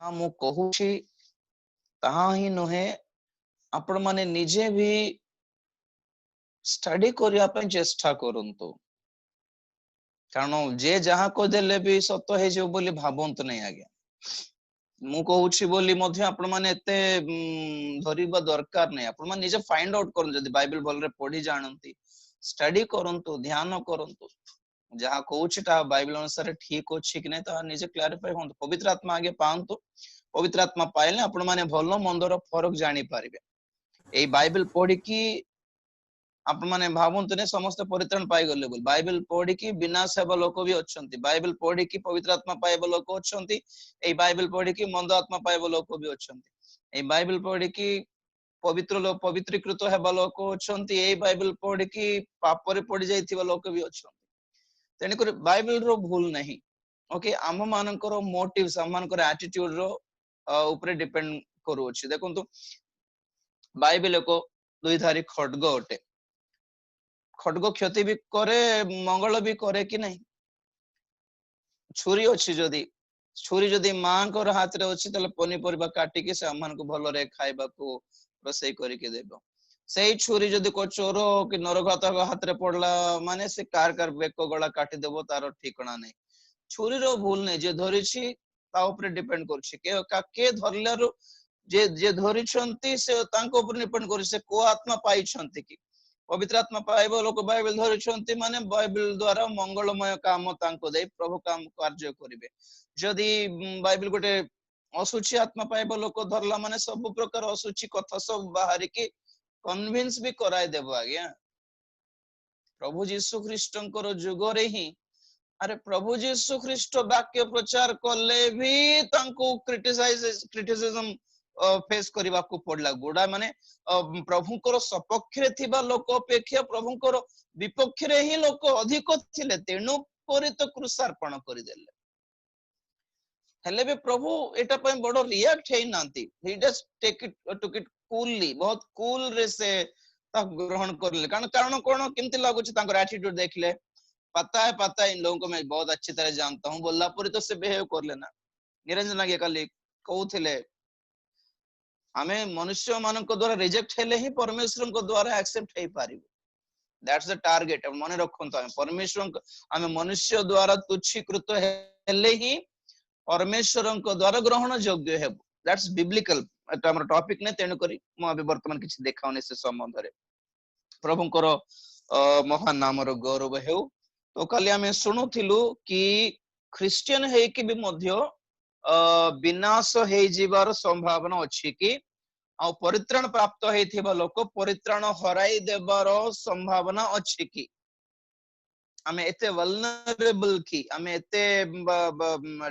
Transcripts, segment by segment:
हाँ मु कहूची ताहा ही नुहे आपण माने निजे भी स्टडी करिया पे चेष्टा करंतु कारण जे जहा को देले भी सत हे जो बोली भाबंत नहीं आज्ञा मु कहूची बोली मध्य आपण माने एते धरिबा दरकार नहीं आपण माने निजे फाइंड आउट करन जदी बाइबल भल रे पढ़ी जानंती स्टडी करंतु ध्यान करंतु जहा कहूची ता बाइबल अनुसार ठीक अछि कि नहीं ता निजे क्लैरिफाई होंतु पवित्र आत्मा आगे पांतु पवित्र आत्मा पाइले आपण माने भलो मंदर फरक जानी पारिबे एई बाइबल पढ़ी की आपण माने भाबंतु ने समस्त परित्राण पाई गले बोल बाइबल पढ़ी की विनाश हेबा लोक भी अछंती बाइबल पढ़ी की पवित्र आत्मा पाइबा लोक अछंती एई बाइबल पढ़ी की मंद आत्मा पाइबा लोक भी अछंती एई बाइबल पढ़ी की पवित्र लोक पवित्रीकृत हेबा लोक अछंती एई बाइबल पढ़ी की पाप रे पड़ी जाइथिबा लोक भी अछंती तेने कर बाइबल रो भूल नहीं ओके आम मानकर मोटिव्स आम मानकर एटीट्यूड रो ऊपर डिपेंड करू अछि देखंतु बाइबल को दुई धारी खड्ग अटे खड्ग क्षति भी करे मंगल भी करे कि नहीं छुरी अछि जदी छुरी जदी मां को हाथ रे अछि तले पनी परिबा काटी के से हमन को भलो रे खाइबा को रोसई करी के देबो सेही छुरी जदी को चोरो कि नरघात हाथ रे पड़ला माने से कार बेक गला काटी देबो तार ठिकाना नहीं छुरी रो भूल नहीं जे धरि छी ता ऊपर डिपेंड करछि के धरलारो जे धरि छंती से तांको ऊपर डिपेंड करि से को आत्मा पाई छंती कि पवित्र आत्मा पाइबो लोक बाइबल धरि छंती माने बाइबल द्वारा मंगलमय काम तांको दे प्रभु काम कार्य करिवे जदी बाइबल गोटे असुची आत्मा पाइबो लोक धरला माने सब प्रकार असुची कथा सब बाहरी की कन्विंस भी कराय देबो आज्ञा प्रभु यीशु ख्रीष्टंकर जुग रे ही अरे प्रभु यीशु ख्रीष्ट वाक्य प्रचार कले भी तांको क्रिटिसिज्म फेस करबा को पड़ला गुडा माने प्रभुकर सपक्ष रे थिबा लोक अपेक्षा प्रभुकर विपक्ष रे ही लोक अधिक थिले तेनु परि तो क्रूसार्पण करि देले हेले भी प्रभु एटा पे बडो रिएक्ट हे नांती ही just take it took it coolly बहुत कूल रे से ता ग्रहण करले कारण कोन केमति लागु छ तांकर एटीट्यूड देखले पता है इन लोगों को मैं बहुत अच्छी तरह जानता हूं बोलला पूरी तो से बिहेव कर लेना निरंजन आगे कल कहूले हमें मनुष्य मान द्वारा रिजेक्ट हेले ही परमेश्वर को द्वारा एक्सेप्ट हे पारिबो दैट्स द टारगेट मन रखंतो परमेश्वर हमें मनुष्य द्वारा तुच्छीकृत हेले ही परमेश्वर को द्वारा ग्रहण योग्य हेबो दैट्स बिब्लिकल एटा हमर टॉपिक ने तेनु करी म अबे वर्तमान किछ देखाउने से संबंध रे प्रभुकर महान नाम रो गौरव हेउ तो काली आमे सुनुथिलु कि ख्रिस्टियन है कि भी मध्य विनाश हे जीवार संभावना अछि कि आ परित्राण प्राप्त हेथिबा लोक परित्राण हराई देबार संभावना अछि कि आमे एते वल्नरेबल की आमे एते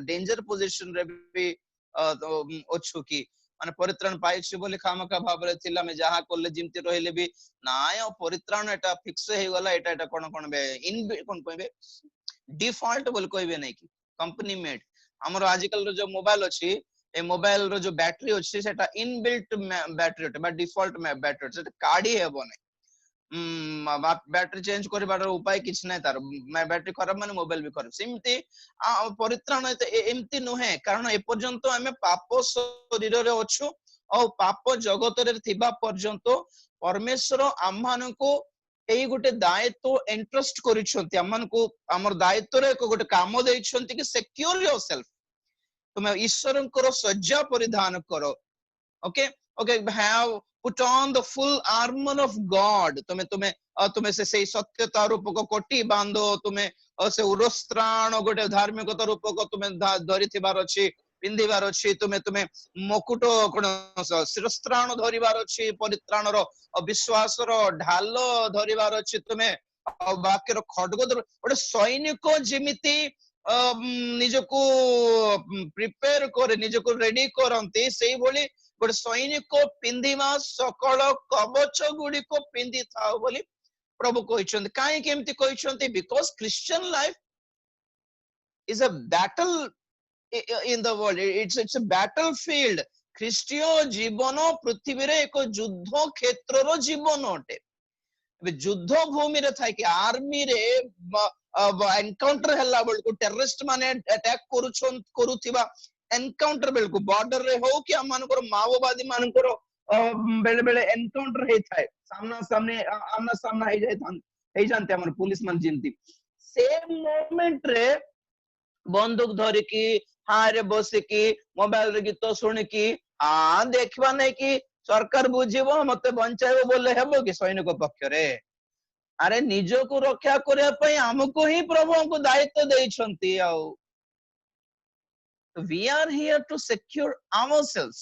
डेंजर पोजीशन रे भी अछु कि माने परित्राण पाइछु बोली खामका भाव रे थिला में जहा कोले जिमति रहिले भी नाय परित्राण एटा फिक्स हे गला एटा कोन बे इन कोन कहबे डिफॉल्ट बोल कहबे नै कि कंपनी मेड हमर आजकल रो जो मोबाइल अछि ए मोबाइल रो जो बैटरी अछि सेटा इनबिल्ट बैटरी बा डिफॉल्ट में बैटरी सेटा काडी हेबो नै बैटरी चेंज करबार उपाय किछ नै तार बैटरी खराब माने मोबाइल भी खराब सिमती परित्राण एमती नुहे कारण ए पर्यंत हमें पाप शरीर रे अछु और पाप जगत रे थिबा पर्यंत परमेश्वर आम्हान को एई गोटे दायित्व इंटरेस्ट करिसंती आम्हान को हमर दायित्व रे को गोटे काम दैछंती कि सिक्योर योरसेल्फ तुम ईश्वरंकर सज्जा परिधान करो okay okay have put on the full armor of God तुम्हें से सत्यता रूपक कोटी बांधो तुम्हें से उरस्त्राण गोटे धार्मिकता रूपक तुम्हें धरी थिबार अछि पिंधिबार अछि तुम्हें मकुट कोन शिरस्त्राण धरिबार अछि परित्राण रो विश्वास रो ढाल धरिबार अछि तुम्हें वाक्य रो खड्ग गोटे सैनिक जेमिति निजको प्रिपेयर करे निजको रेडी करंती सेही बोली गोटे सैनिक पिंधिमा सकल कवच गुडी को पिंधि थाओ बोली प्रभु कहिसंती काहे केमती कहिसंती because Christian life is a battle in the world it's a battle field ख्रीष्टीय जीवन पृथ्वी रे एक युद्ध क्षेत्र रो जीवन अटे युद्ध भूमि रे थाई कि आर्मी रे एनकाउंटर हल्ला बोल को टेररिस्ट माने अटैक करूथिबा एनकाउंटर बेलको बॉर्डर रे हो कि हम मानकर माओवादी मानकर बेले बेले एनकाउंटर हे थाए सामना सामने आमना सामना हे जानते हमर पुलिस मान जिंती सेम मोमेंट रे बंदूक धरिकी हाँ रे बसिकी मोबाइल रे गीत शुणिकी हाँ देखवा नहीं कि सरकार बुझीब मते बंचाइबो बोले हेबो कि सैनिक पक्ष रे अरे निज को रक्षा करने पई हमको ही प्रभु को दायित्व देइछंती आउ we are here to secure ourselves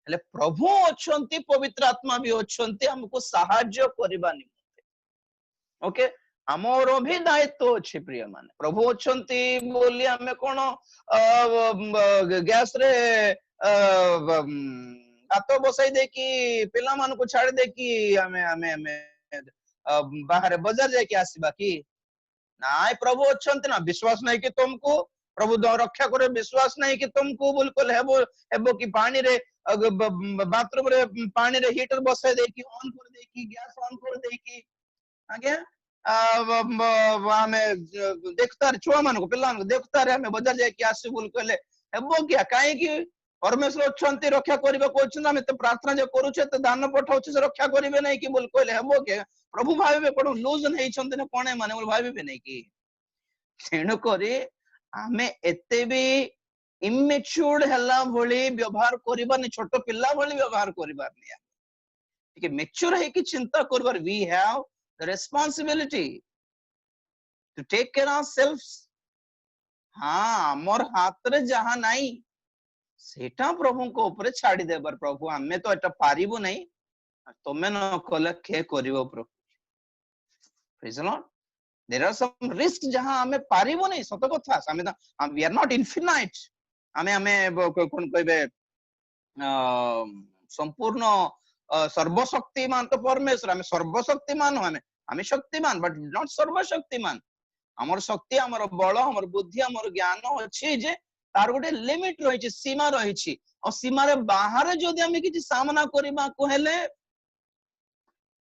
हेले प्रभु अछंती पवित्र आत्मा भी अछंती हमको सहाय्य करबा निमंते ओके हमर भी दायित्व अछि प्रिय माने प्रभु अछंती बोली हमें कोन गैस रे हाथ बसाई दे कि पिला मान को छाड़ दे कि हमें हमें हमें बाहर बाजार जाके आसीबा कि नाय प्रभु अछंती ना विश्वास नहीं कि तुमको प्रभु रक्षा करे विश्वास नहीं कि तुमको बिल्कुल हेबो हेबो कि पानी रे बाथरूम रे पानी रे हीटर बसाई दे कि ऑन कर दे कि गैस ऑन कर दे कि आगे आमे देखतार छुआ मान को पिला मान को देखतार हमें बाजार जाए कि आसी बोल कहले हेबो क्या काहे कि परमेश्वर अछंती रक्षा करिबा कोछन हमें तो प्रार्थना जे करू छे तो दान पठाउ छे रक्षा करिबे नहीं कि बोल कहले हेबो के प्रभु भाबे कोन लूज नहीं छंती ने कोने माने बोल भाबे नहीं कि तेणु करी आमे एते भी इमेच्योर्ड हला भली व्यवहार करिबा नि छोट पिल्ला भली व्यवहार करिबा नि ठीक मैच्योर है कि चिंता करबार we have the responsibility to take care ourselves हां हमर हाथ रे जहां नाही सेटा प्रभु को ऊपर छाड़ी देबार प्रभु हमें तो एटा पारिबो नहीं तमे न कले के करिवो प्रभु praise the lord there are some risks जहां हमें पारिबो नहीं सत कथा हमें we are not infinite हमें कोन कहबे संपूर्ण सर्वशक्तिमान तो परमेश्वर हमें सर्वशक्तिमान हमें शक्तिमान बट नॉट सर्वशक्तिमान हमर शक्ति हमर बल हमर बुद्धि हमर ज्ञान अछि जे तार गोटे लिमिट रहिछि सीमा रहिछि और सीमा रे बाहर जदि हमें किछि सामना करिबा को हेले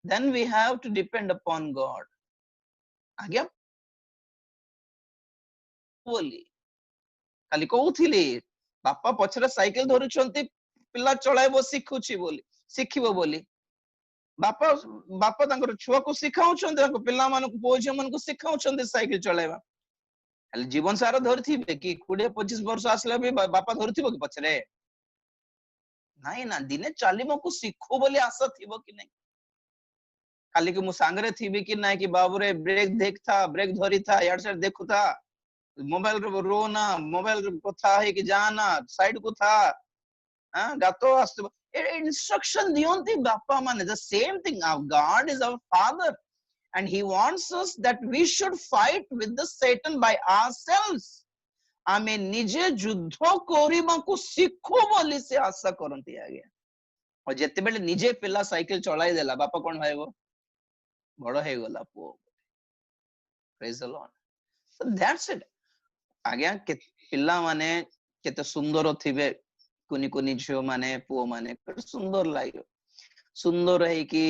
then we have to depend upon God आज्ञा बोली खाली कहूथिली बापा पछरे साइकिल धरुछंती पिल्ला चलाइबो शिखुछि बोली शिखिबो बोली बापा बापा तांकर छुआ को सिखाउछंती तांको पिल्ला मान को पोझे मन को सिखाउछंती साइकिल चलाइबा खाली जीवन सारा धरथिबे कि 20-25 वर्ष आसले भी बापा धरथिबो कि पछरे नाही ना दिने चालिमो को सिखो बोली आशा थिबो कि नहीं खाली कि मु सांगरे थिबी कि नाही कि बाबू रे ब्रेक देखता ब्रेक धरी था यार से देखु था मोबाइल रो रोना मोबाइल कथा है कि जाना साइड को था हां गातो आस्त इंस्ट्रक्शन दियंती बापा माने the same thing our God is our father and he wants us that we should fight with the Satan by ourselves आमे निजे युद्ध करिबा को सिखो बोली से आशा करंती आगे और जते बेले निजे पिला साइकिल चलाई देला बापा कोन भाईबो बड़ हे गला पो praise the Lord so that's it आज्ञा के पिल्ला माने केते सुंदर थिबे कुनी कुनी झियो माने पो माने सुंदर लागियो सुंदर है कि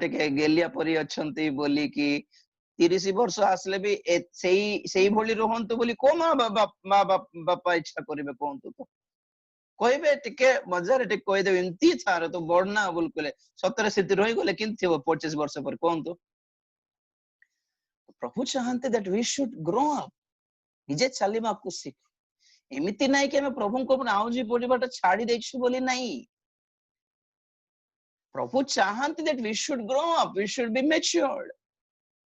टे गेलिया परी अछंती बोली कि 30 वर्ष आसले भी सेही भली रहंतु बोली को मां बापा इच्छा करिवे कोंतु तो कहबे टिके मजार टिके कहि दे एंती थार तो बडना बोलकले 17 स्थिति रही गले किन थिबो 25 वर्ष पर कोंतु प्रभु चाहते that we should grow up निजे चलीमा को सीख एमिति नाही कि हम प्रभु को आउजी पडिबाटा छाडी देछु बोली नाही प्रभु चाहते that we should grow up we should be matured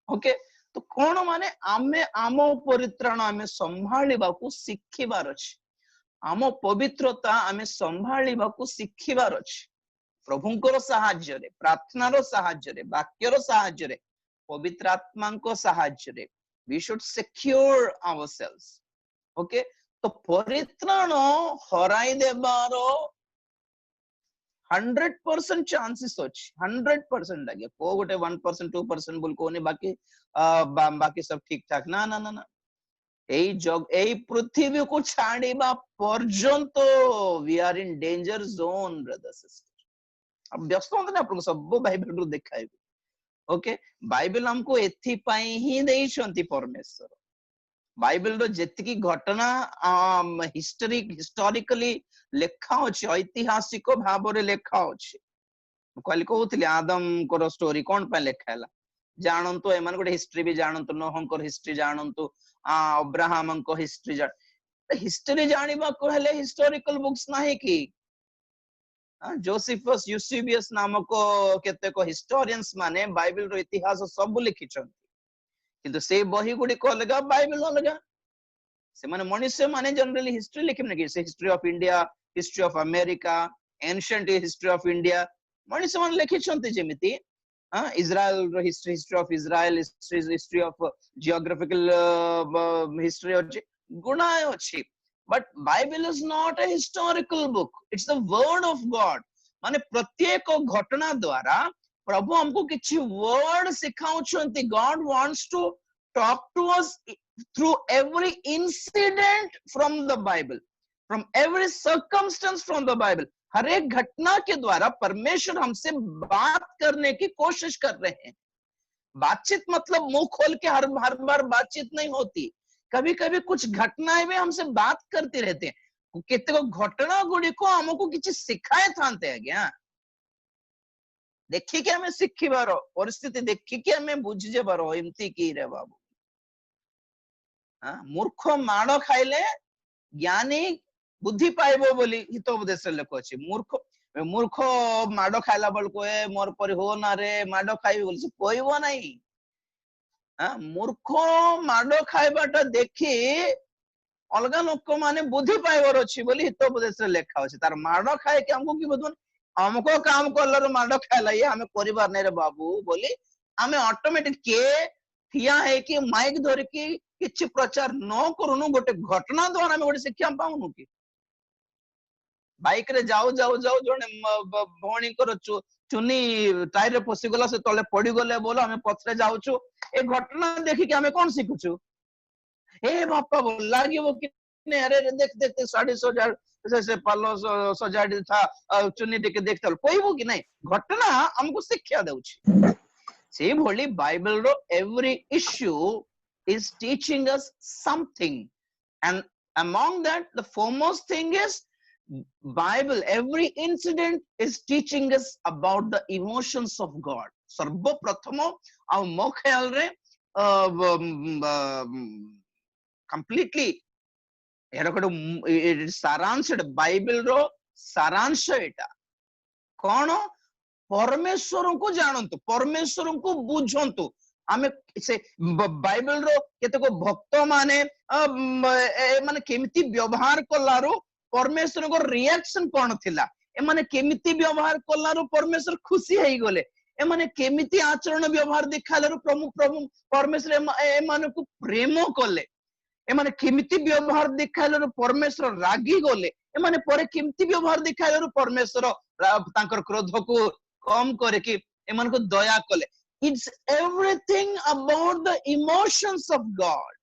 okay तो कोन माने आमे आमो परित्राण आमे संभाळिबा को सिखिबार अछि आमो पवित्रता आमे संभाळिबा को सिखिबार अछि प्रभुंकर सहाय्य रे प्रार्थनार सहाय्य रे वाक्यर सहाय्य रे पवित्र आत्मांको सहाय्य रे we should secure ourselves okay तो परित्राण हराई देबारो 100% चांसेस अछि 100% लगे को गोटे 1% 2% बोल कोने बाकी बाकी सब ठीक ठाक ना ना ना ना एई जग एई पृथ्वी को छाड़ीबा पर्यंत we are in danger zone brother sister अब व्यस्त होते ना आपको सब बाइबल रो देखाइबे ओके बाइबल हमको एथि पई ही देइछंती परमेश्वर बाइबल रो जेतिकी घटना हिस्टोरिकली लेखा अछि, ऐतिहासिक भाव रे लेखा अछि। कहली कहउतली आदम को स्टोरी कोन पे लेखा हला जानंतु, एमान गोटे हिस्ट्री भी जानंतु, नोहंकर हिस्ट्री जानंतु, अब्राहम को हिस्ट्री हिस्ट्री जानिबा को हेले हिस्टोरिकल बुक्स नाही कि जोसेफस यूसेबियस नामक केते को हिस्टोरियंस माने बाइबल रो इतिहास सब लिखिछन, किंतु से बही गुडी को अलगा बाइबल अलगा। से माने मनुष्य माने जनरली हिस्ट्री लिखिम कि से history of India, history of America, ancient history of India मनुष्य मान लिखिछन्ते जेमिति इजराइल रो history, history of Israel, history of geographical history अछि, गुणाय अछि। But Bible is not a historical book, it's the word of God. माने प्रत्येक घटना द्वारा प्रभु हमको किछि वर्ड सिखाउछन्ति। God wants to talk to us through every incident from the Bible, from every circumstance from the Bible। हर एक घटना के द्वारा परमेश्वर हमसे बात करने की कोशिश कर रहे हैं। बातचीत मतलब मुंह खोल के हर बार बातचीत नहीं होती, कभी कभी कुछ घटनाएं भी हमसे बात करते रहते हैं। केते घटना गुड़ी को हमको किसी सिखाए थांते आज्ञा, देखिके हमें शिखिबार परिस्थिति, देखिके हमें बुझिजेबार एमती की रे बाबू। मूर्ख माड़ खाइले ज्ञानी बुद्धि पाइबो बोली हितोपदेश लेख अछि। मूर्ख मूर्ख माड़ खाइला बेल को मोर पर हो ना रे माड़ खाइबे बोली से कहबो नहीं। मूर्ख माड़ खाइबाटा देखि अलगा लोक माने बुद्धि पाइबार अछि बोली हितोपदेश लेखा अछि। तार माड़ खाए के हमको की बदन हमको काम करलर माड़ खाइला ये हमें परिवार नै रे बाबू बोली हमें ऑटोमेटिक के ठिया है कि माइक धर की किछि प्रचार न करूनु, गोटे घटना द्वारा में गोटे शिक्षा पाऊनु कि बाइक रे जाऊ जाऊ जाऊ जने भौणी कर चुनी टायर रे पसी गला से तले पड़ी गले बोलो हमें पछरे जाउछु, ए घटना देखि के हमें कोन सिखुछु? ए बापा बोल लागिवो कि ने अरे देख देख साड़ी सजा से पालो सजाड़ी था चुनी टिके देखतल कहबो कि नहीं? घटना हमको शिक्षा देउछि। से भोली बाइबल रो every issue is teaching us something, and among that the foremost thing is Bible, every incident is teaching us about the emotions of God। सर्व प्रथम आ मो ख्याल रे completely एरा कोड सारांश बाइबल रो सारांश एटा कोन परमेश्वर को जानंतु, परमेश्वर को बुझंतु। आमे से बाइबल रो केते को भक्त माने माने केमिति व्यवहार कलारो परमेश्वर को रिएक्शन कोन थिला, ए माने केमिति व्यवहार कलारो परमेश्वर खुशी हेई गले, ए माने केमिति आचरण व्यवहार दिखालारो प्रभु प्रभु परमेश्वर ए माने को प्रेम कले, ए माने केमिति व्यवहार दिखालारो परमेश्वर रागी गले, ए माने परे केमिति व्यवहार दिखालारो परमेश्वर तांकर क्रोध को कम करे कि ए माने को दया कले। It's everything about the emotions of God।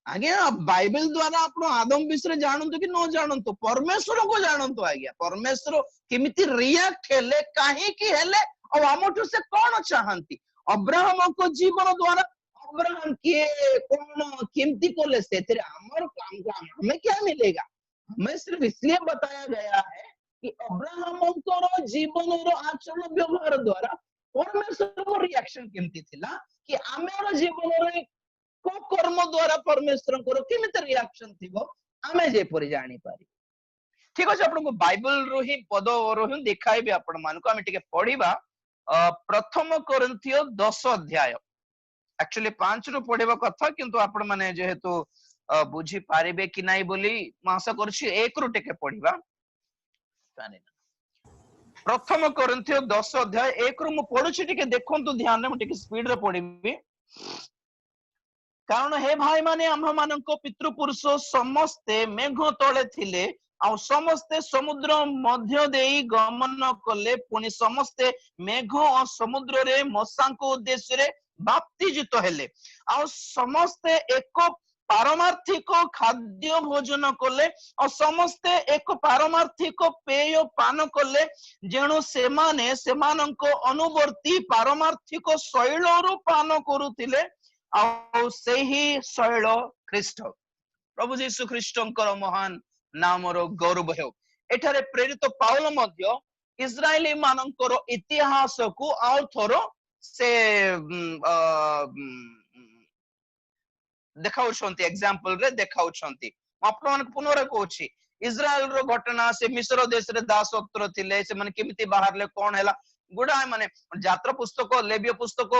आगे बाइबल द्वारा आप आदम विषय जानतु कि न जानतु, परमेश्वर को जानतु। आज्ञा परमेश्वर केमिति रिएक्ट हेले काहे कि हेले और हमठु से कोन चाहंती। अब्राहम को जीवन द्वारा अब्राहम के कोन केमिति कोले सेतरे हमर काम का हमें क्या मिलेगा? हमें सिर्फ इसलिए बताया गया है कि अब्राहम को जीवन और आचरण व्यवहार द्वारा परमेश्वर को रिएक्शन केमती थिला कि आमेर जीवन रे को कर्म द्वारा परमेश्वर को केमिति रिएक्शन थिबो आमे जे परि जानि पारि। ठीक अछि, आपन को बाइबल रो ही पद रो ही देखाइबे आपन मान को। हम टिके पढिबा प्रथम कोरिन्थियो 10 अध्याय, एक्चुअली 5 रो पढिबा कथा, किंतु आपन माने जेहेतु बुझी पारिबे कि नाही बोली मासा करछि 1 रो टिके पढिबा। प्रथम कोरिन्थियो 10 अध्याय 1 रु मु पढुछि, टिके देखंतु ध्यान रे, मु टिके स्पीड रे पढिबी। कारण हे भाई माने आम मानक पितृपुरुष समस्ते मेघ तळे थिले आ समस्ते समुद्र मध्य देई गमन कले, पुनि समस्ते मेघ और समुद्र रे मसांक उद्देश्य रे बाप्तिजित हेले आ समस्ते एक पारमार्थिक खाद्य भोजन कले और समस्ते एक पारमार्थिक पेय पान कले, जेणु सेमाने सेमानक अनुवर्ती पारमार्थिक शैलरु पान करुथिले ଆଉ ସେହି ଶୈଳ ଖ୍ରୀଷ୍ଟ प्रभु जीशु ख्रीष्टଙ୍କର महान नामर गौरव हेउ। एठारे प्रेरित पाउल मध्य इस्राएली मानकर इतिहास को आउ थोर से देखाउछंती एग्जांपल रे देखाउछंती। आपण मन पुनर कहूची इस्राएल रो घटना से मिस्र देश रे दासत्व थिले से माने केमिति बाहरले कोन हैला गुडा माने यात्रा पुस्तक लेव्य पुस्तक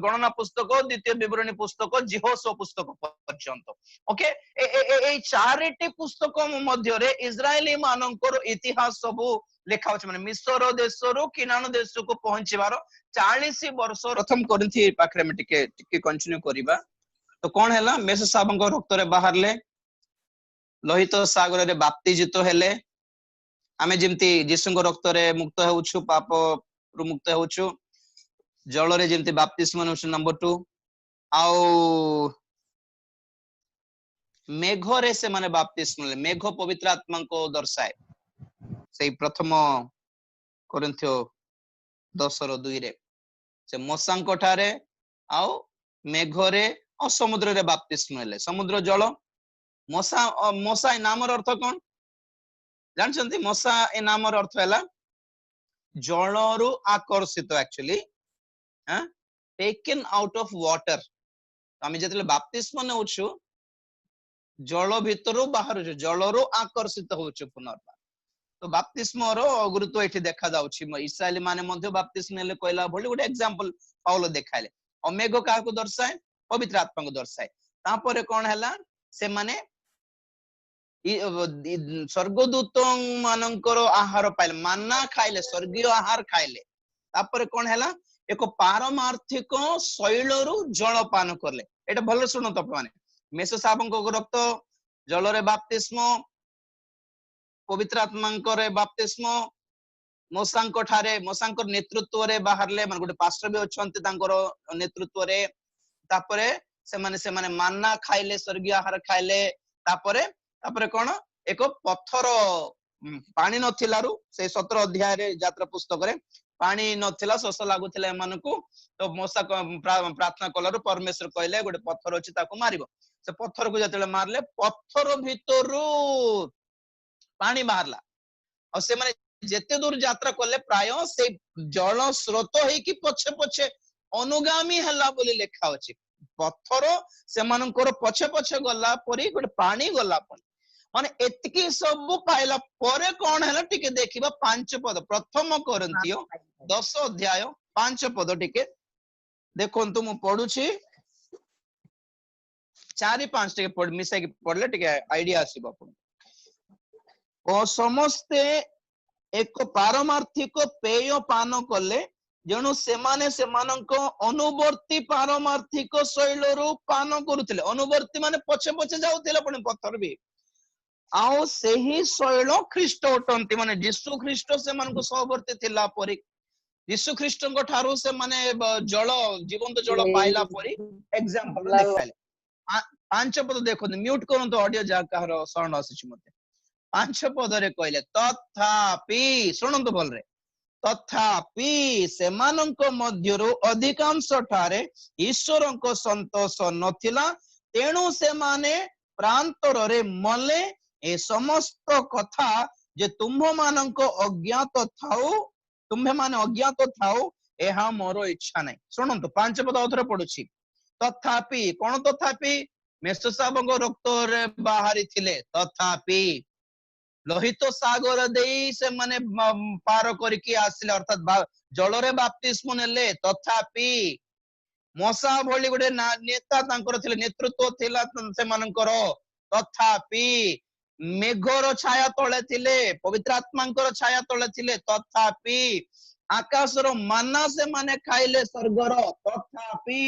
गणना पुस्तक द्वितीय विवरणी पुस्तक जिहोशुआ पुस्तक पर्यंत ओके ए चारिटी पुस्तक मध्य रे इस्राएली मानकर इतिहास सब लेखा होछ माने मिस्र देश रो किनान देश को पहुंचीबार 40 वर्ष प्रथम कोरिन्थी पाखरे में टिके कंटिन्यू करिबा। तो कौन हैला मेष साबंग रक्त रे बाहरले लोहित सागर रे बाप्तिजित हेले आमे जेमती जीसुंग रक्त रे मुक्त होउछु पाप रु मुक्त होउछु जल रे जेमती बाप्तिस्म नउछु नंबर 2 आउ मेघ रे से माने बाप्तिस्म ले मेघ पवित्र आत्मा को दर्शाए सेही प्रथम कोरिन्थियो 10:2 रे से मोसांक ठारे आउ मेघ रे और समुद्र रे बाप्तिस्म हेले समुद्र जल मोसा मोसा ए नामर अर्थ कोन जानछंती मोसा ए नामर अर्थ हैला जलरु आकर्षित actually taken out of water आमे जेतले बाप्तिस्म नेउछु जल भितरु बाहर जलरु आकर्षित होछु पुनर्बार। तो बाप्तिस्म रो गुरुत्व एठी देखा जाउछि इस्राएली माने मध्ये बाप्तिस्म नेले कहला भली गोटे एग्जांपल पाउल देखाइले अमेघ का को दर्शाए पवित्र आत्मा को दर्शाए तापरे कोन हैला से माने स्वर्गदूत मानकर आहार पाइले मान्ना खाइले स्वर्गीय आहार खाइले तापरे कोन हैला एक पारमार्थिक शैलरु जल पान करले एटा भलो सुनो तो माने मेष साबंक रक्त जल रे बाप्तिस्म पवित्र आत्मा रे बाप्तिस्म मोसांक ठारे मोसांक नेतृत्व रे बाहरले मन गोटे पास्टर भी अछंती तांकर नेतृत्व रे तापरे से माने मान्ना खाइले स्वर्गीय आहार खाइले तापरे कोन एक पत्थर पानी नथिलारु से 17 अध्याय रे यात्रा पुस्तक रे पानी नथिला शोष लागुथिला एमानकु तो मोसा प्रार्थना कलारु परमेश्वर कहले गोटे पत्थर अछि ताको मारिबो से पत्थर को जतले मारले पत्थर भितरु पानी बाहरला और से माने जेते दूर यात्रा करले प्राय से जल स्रोत है कि पछे पछे अनुगामी हला बोली लेखा अछि पत्थर से मानकर पछे पछे गला परी गोटे पानी गला परी माने एतकी सब पाइला परे कोन हैला टिके देखिबा 5 पद प्रथम कोरिन्थियो 10 अध्याय 5 पद टिके देखंतु मु पढुछि 4-5 टिके पढ मिसा के पढले टिके आईडिया आसीबो अपन ओ समस्ते एक पारमार्थिक पेय पान कले जणु सेमाने सेमानक अनुवर्ती पारमार्थिक शैलरु पान करुथिले अनुवर्ती माने पछे पछे जाउथिले पण पत्थर भी आउ सेही शैल ख्रीष्ट उठंती माने यीशु ख्रीष्ट सेमानक सहवर्ती थिला परी यीशु ख्रीष्टଙ୍କ ठारू से माने जल जीवंत जल पाइला परी एग्जांपल देखाइले 5 पद देखो म्यूट करंतो ऑडियो जा कहर साउंड आसी मते 5 पद रे कहले तथापि सुनंतु बोल रे तथापि सेमानଙ୍କ ମଧ୍ୟରୁ ଅଧିକାଂଶ ଠାରେ ଈଶ୍ୱରଙ୍କ ସନ୍ତୋଷ ନଥିଲା ତେଣୁ ସେମାନେ ପ୍ରାନ୍ତରରେ ମଲେ ଏ ସମସ୍ତ କଥା ଯେ ତୁମ୍ଭମାନଙ୍କ ଅଜ୍ଞାତ ଥାଉ ତୁମ୍ଭେ ମାନେ ଅଜ୍ଞାତ ଥାଉ ଏହା ମୋର ଇଚ୍ଛା ନାହିଁ। ଶୁଣନ୍ତୁ 5 ପଦ ଅଥର ପଡୁଛି ତଥାପି କଣ ତଥାପି ମେଷଶାବଙ୍କ ରକ୍ତରେ ବାହାରି ଥିଲେ ତଥାପି लोहित सागर देई से माने पार करके आसिले अर्थात जलरे बाप्तिस्म नेले तथापि मोसा भली गोटे नेता तांकर थिले नेतृत्व थिला से मानकर तथापि मेघर छाया तळे थिले पवित्र आत्मांकर छाया तळे थिले तथापि आकाशर माना से माने खाइले स्वर्गर तथापि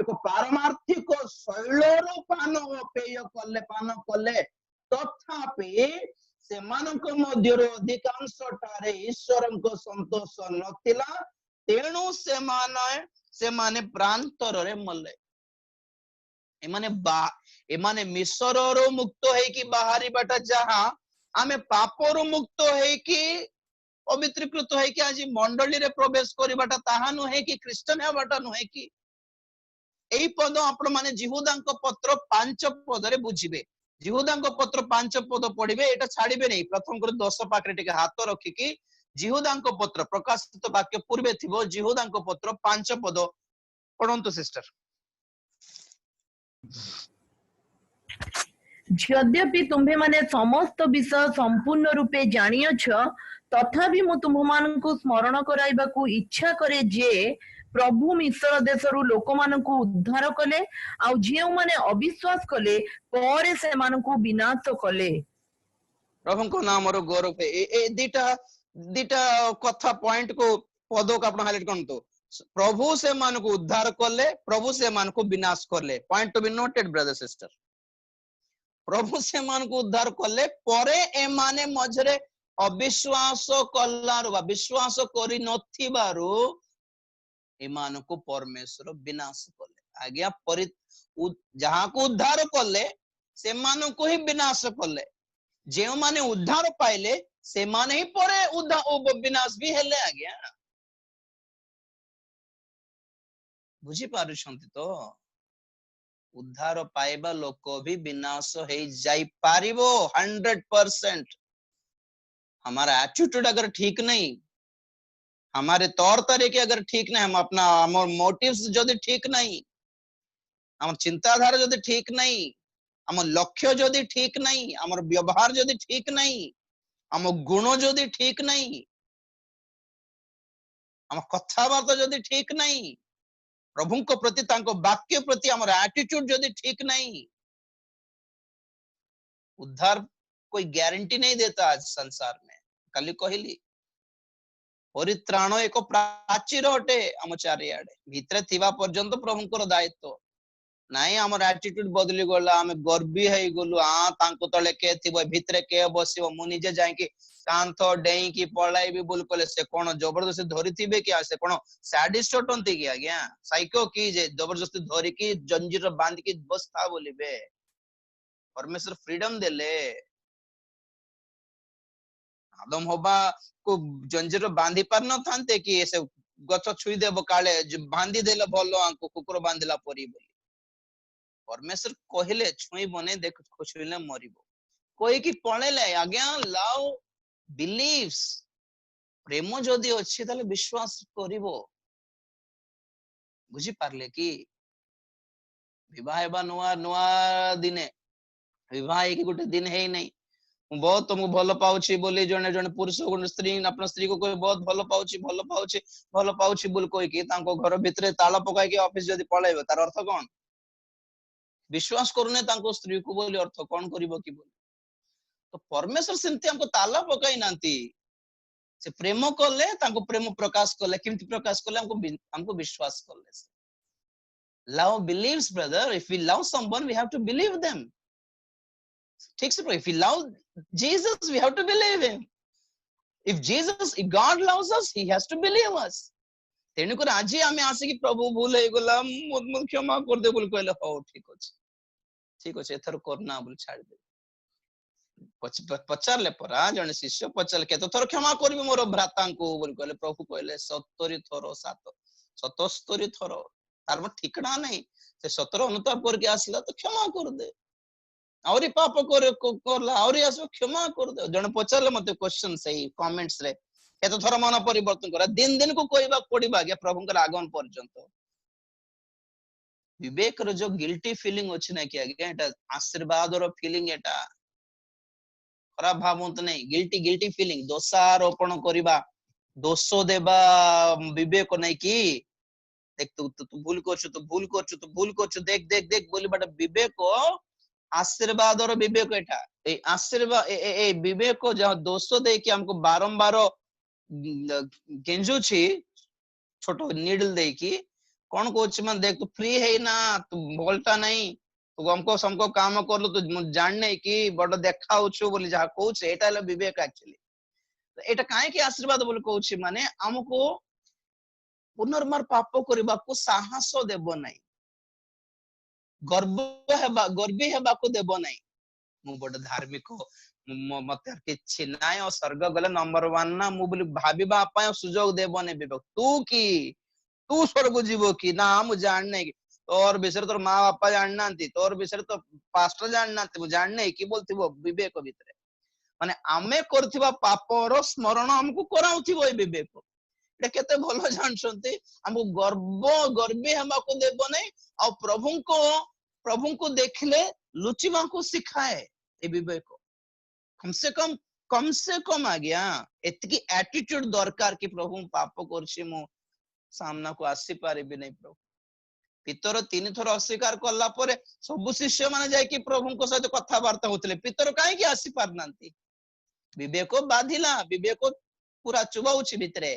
एक पारमार्थिक शैलर पान पेय कले पान कले तथापि सेमानक मध्यरो अधिकांश ठारे ईश्वरଙ୍କ संतोष नथिला तेणु सेमाने प्रांतर रे मले एमाने मिस्ररो मुक्त है कि बाहरी बाटा जहा आमे पापरो मुक्त है कि पवित्रीकृत है कि आज मंडली रे प्रवेश करिबाटा ताहा नु है कि क्रिश्चियन हेबाटा नु है कि एई पद आपण माने जिहुदांक पत्र 5 पदरे बुझिबे जिहुदांक पत्र 5 पद पढ़िबे एटा छाड़िबे नहीं प्रथम कर 10 पाखरे टिके हाथ रखिकी जिहुदांक पत्र प्रकाशित वाक्य पूर्वे थिबो जिहुदांक पत्र 5 पद पढ़ंतु सिस्टर। यद्यपि तुम्हें माने समस्त विषय संपूर्ण रूपे जानियछ तथापि मु तुम्हानंकु स्मरण कराइबाकू इच्छा करे जे प्रभु मिश्र देशरू लोक मानकू उद्धार कले आउ जेउ माने अविश्वास कले परे से मानकू विनाश कले। प्रभु को नाम रो गौरव ए दीटा कथा पॉइंट को पदों का आपण हाइलाइट करंतो प्रभु से मान को उद्धार करले प्रभु से मान को विनाश करले point to be noted brother sister प्रभु से मान को उद्धार करले परे ए माने मझरे अविश्वास कलार बा विश्वास करि नथिबारु ए मान को परमेश्वर विनाश करले आज्ञा परि जहां को उद्धार करले से मान को ही विनाश करले जे माने उद्धार पाइले से माने ही परे उद्धार विनाश भी हेले आज्ञा बुझी पारुछंती तो उद्धार पाइबा लोक भी विनाश हो जाई पारिबो 100%। हमारा एटीट्यूड अगर ठीक नहीं हमारे तौर तरीके अगर ठीक नहीं हम अपना हमर मोटिव्स जदि ठीक नहीं हमर चिंताधारा जदि ठीक नहीं हमर लक्ष्य जदि ठीक नहीं हमर व्यवहार जदि ठीक नहीं हमर गुण जदि ठीक नहीं हमर कथाबार्ता जदि ठीक नहीं प्रभु को प्रति तांको वाक्य प्रति हमर एटीट्यूड जदि ठीक नहीं उद्धार कोई गारंटी नहीं देता आज संसार में। कल कहली परित्राण एक प्राचीर अटे आम चारियाडे भितरे थिबा पर्यंत प्रभुंकर दायित्व नाई हमर एटीट्यूड बदली गला आम गर्वी है गलु आ तांको तले के थिबो भितरे के बसिबो मु निजे जाई कि कांथ डेई की पळाई बोल कले से कोन जबरदस्ती धरि थिबे कि से कोन सैडिस्ट अटंती कि आज्ञा साइको की जे जबरदस्ती धरि की जंजीर बांध की बस्ता बोलिबे परमेश्वर फ्रीडम देले आदम होबा को जंजीर बांधी पार न थांते कि ऐसे गछ छुई देबो काले बांधी देले भलो आंको कुकुर बांधिला परी बोली परमेश्वर कहले छुई बने देख छुईले मरिबो कोई की पळेले आज्ञा लव बिलीव्स प्रेम जदि अछि ताले विश्वास करिवो बुझी पारले कि विवाह हेबा नुआ नुआ दिने विवाह की गोटे दिन है नहीं बहुत तुमको भल पाउछि बोली जने जने पुरुष गुण स्त्री अपना स्त्री को कोई बहुत भल पाउछि बोल कोई कि तांको घर भितरे ताला पकाई के ऑफिस जदि पळाइबो तार अर्थ कोन विश्वास करूने तांको स्त्री को बोली अर्थ कोन करिवो कि बोली तो परमेश्वर सेमती हमको ताला पकाई नांती से प्रेम कले तांको प्रेम प्रकाश कले किमती प्रकाश कले हमको विश्वास कले love believes brother if we love someone we have to believe them ठीक से if we love Jesus we have to believe him if God loves us he has to believe us तेनु को आज आमे आसे कि प्रभु भूल हे गला मुद क्षमा कर दे बोल कहले हो ठीक अछि एथर करना बोल छाड़ दे पचारले परा जने शिष्य पचारले केतो थोर क्षमा करबी मोर भ्राता को बोल कहले प्रभु कहले 70 थोर 77 थोर तार म ठिकना नहीं से 17 अनुताप करके आसला तो क्षमा कर दे औरी पाप करला औरी आसो क्षमा कर दे जने पचारले मते क्वेश्चन सही कमेंट्स रे केतो थोर मन परिवर्तन करा दिन दिन को कहबा पड़िबा के प्रभु के आगमन पर्यंत विवेक रो जो गिल्टी फीलिंग अछि ना कि आगे एटा आशीर्वाद रो फीलिंग एटा खराब भावंत नहीं गिल्टी फीलिंग दोषारोपण करिबा दोष देबा विवेक नहीं कि देख तू भूल करछु देख बोली बट विवेक आशीर्वाद और विवेक एटा ए आशीर्वाद ए विवेक जहां दोष दे कि हमको बारंबार गेंजु छी छोटो नीडल दे कि कौन कोच मन देख तू फ्री है ना तू बोलता नहीं तू हमको समको काम करलो तो जानने कि बड़ देखा होछु बोली जहा कहूछ एटा ल विवेक एक्चुअली तो एटा काहे कि आशीर्वाद बोली कहूछ माने हमको पुनर्बार पाप करबा को साहस देबो नहीं गर्वी हेबा को देबो नहीं मु बड़ धार्मिक मते किछि नाय और स्वर्ग गले नंबर 1 ना मु बोली भाबीबा पाए सुजोग देबो नहीं विवेक तू की तू स्वर्ग जीवो की ना मु जान नहीं तोर विषय तोर माँ बापा जानना तोर विषय तो पास्टर जानना जानने कि बोलथि विवेक भितर माने आमे करथिबा पापर स्मरण हमको कराउथिबो ए विवेक एटा केते भलो जानछंती हमको गर्वी हमको देबो नै आ प्रभु को देखले लुचिबा को सिखाए ए विवेक कम से कम आ गया एतकी एटीट्यूड दरकार कि प्रभु पाप करछि मो सामना को आसी पारिबि नै प्रभु पितर 3 थर अस्वीकार करला परे सब शिष्य माने जाय कि प्रभु को सहित कथा वार्ता होतले पितर काहे कि आसी पार नांती विवेक बाधिला विवेक पूरा चुबाउछि भितरे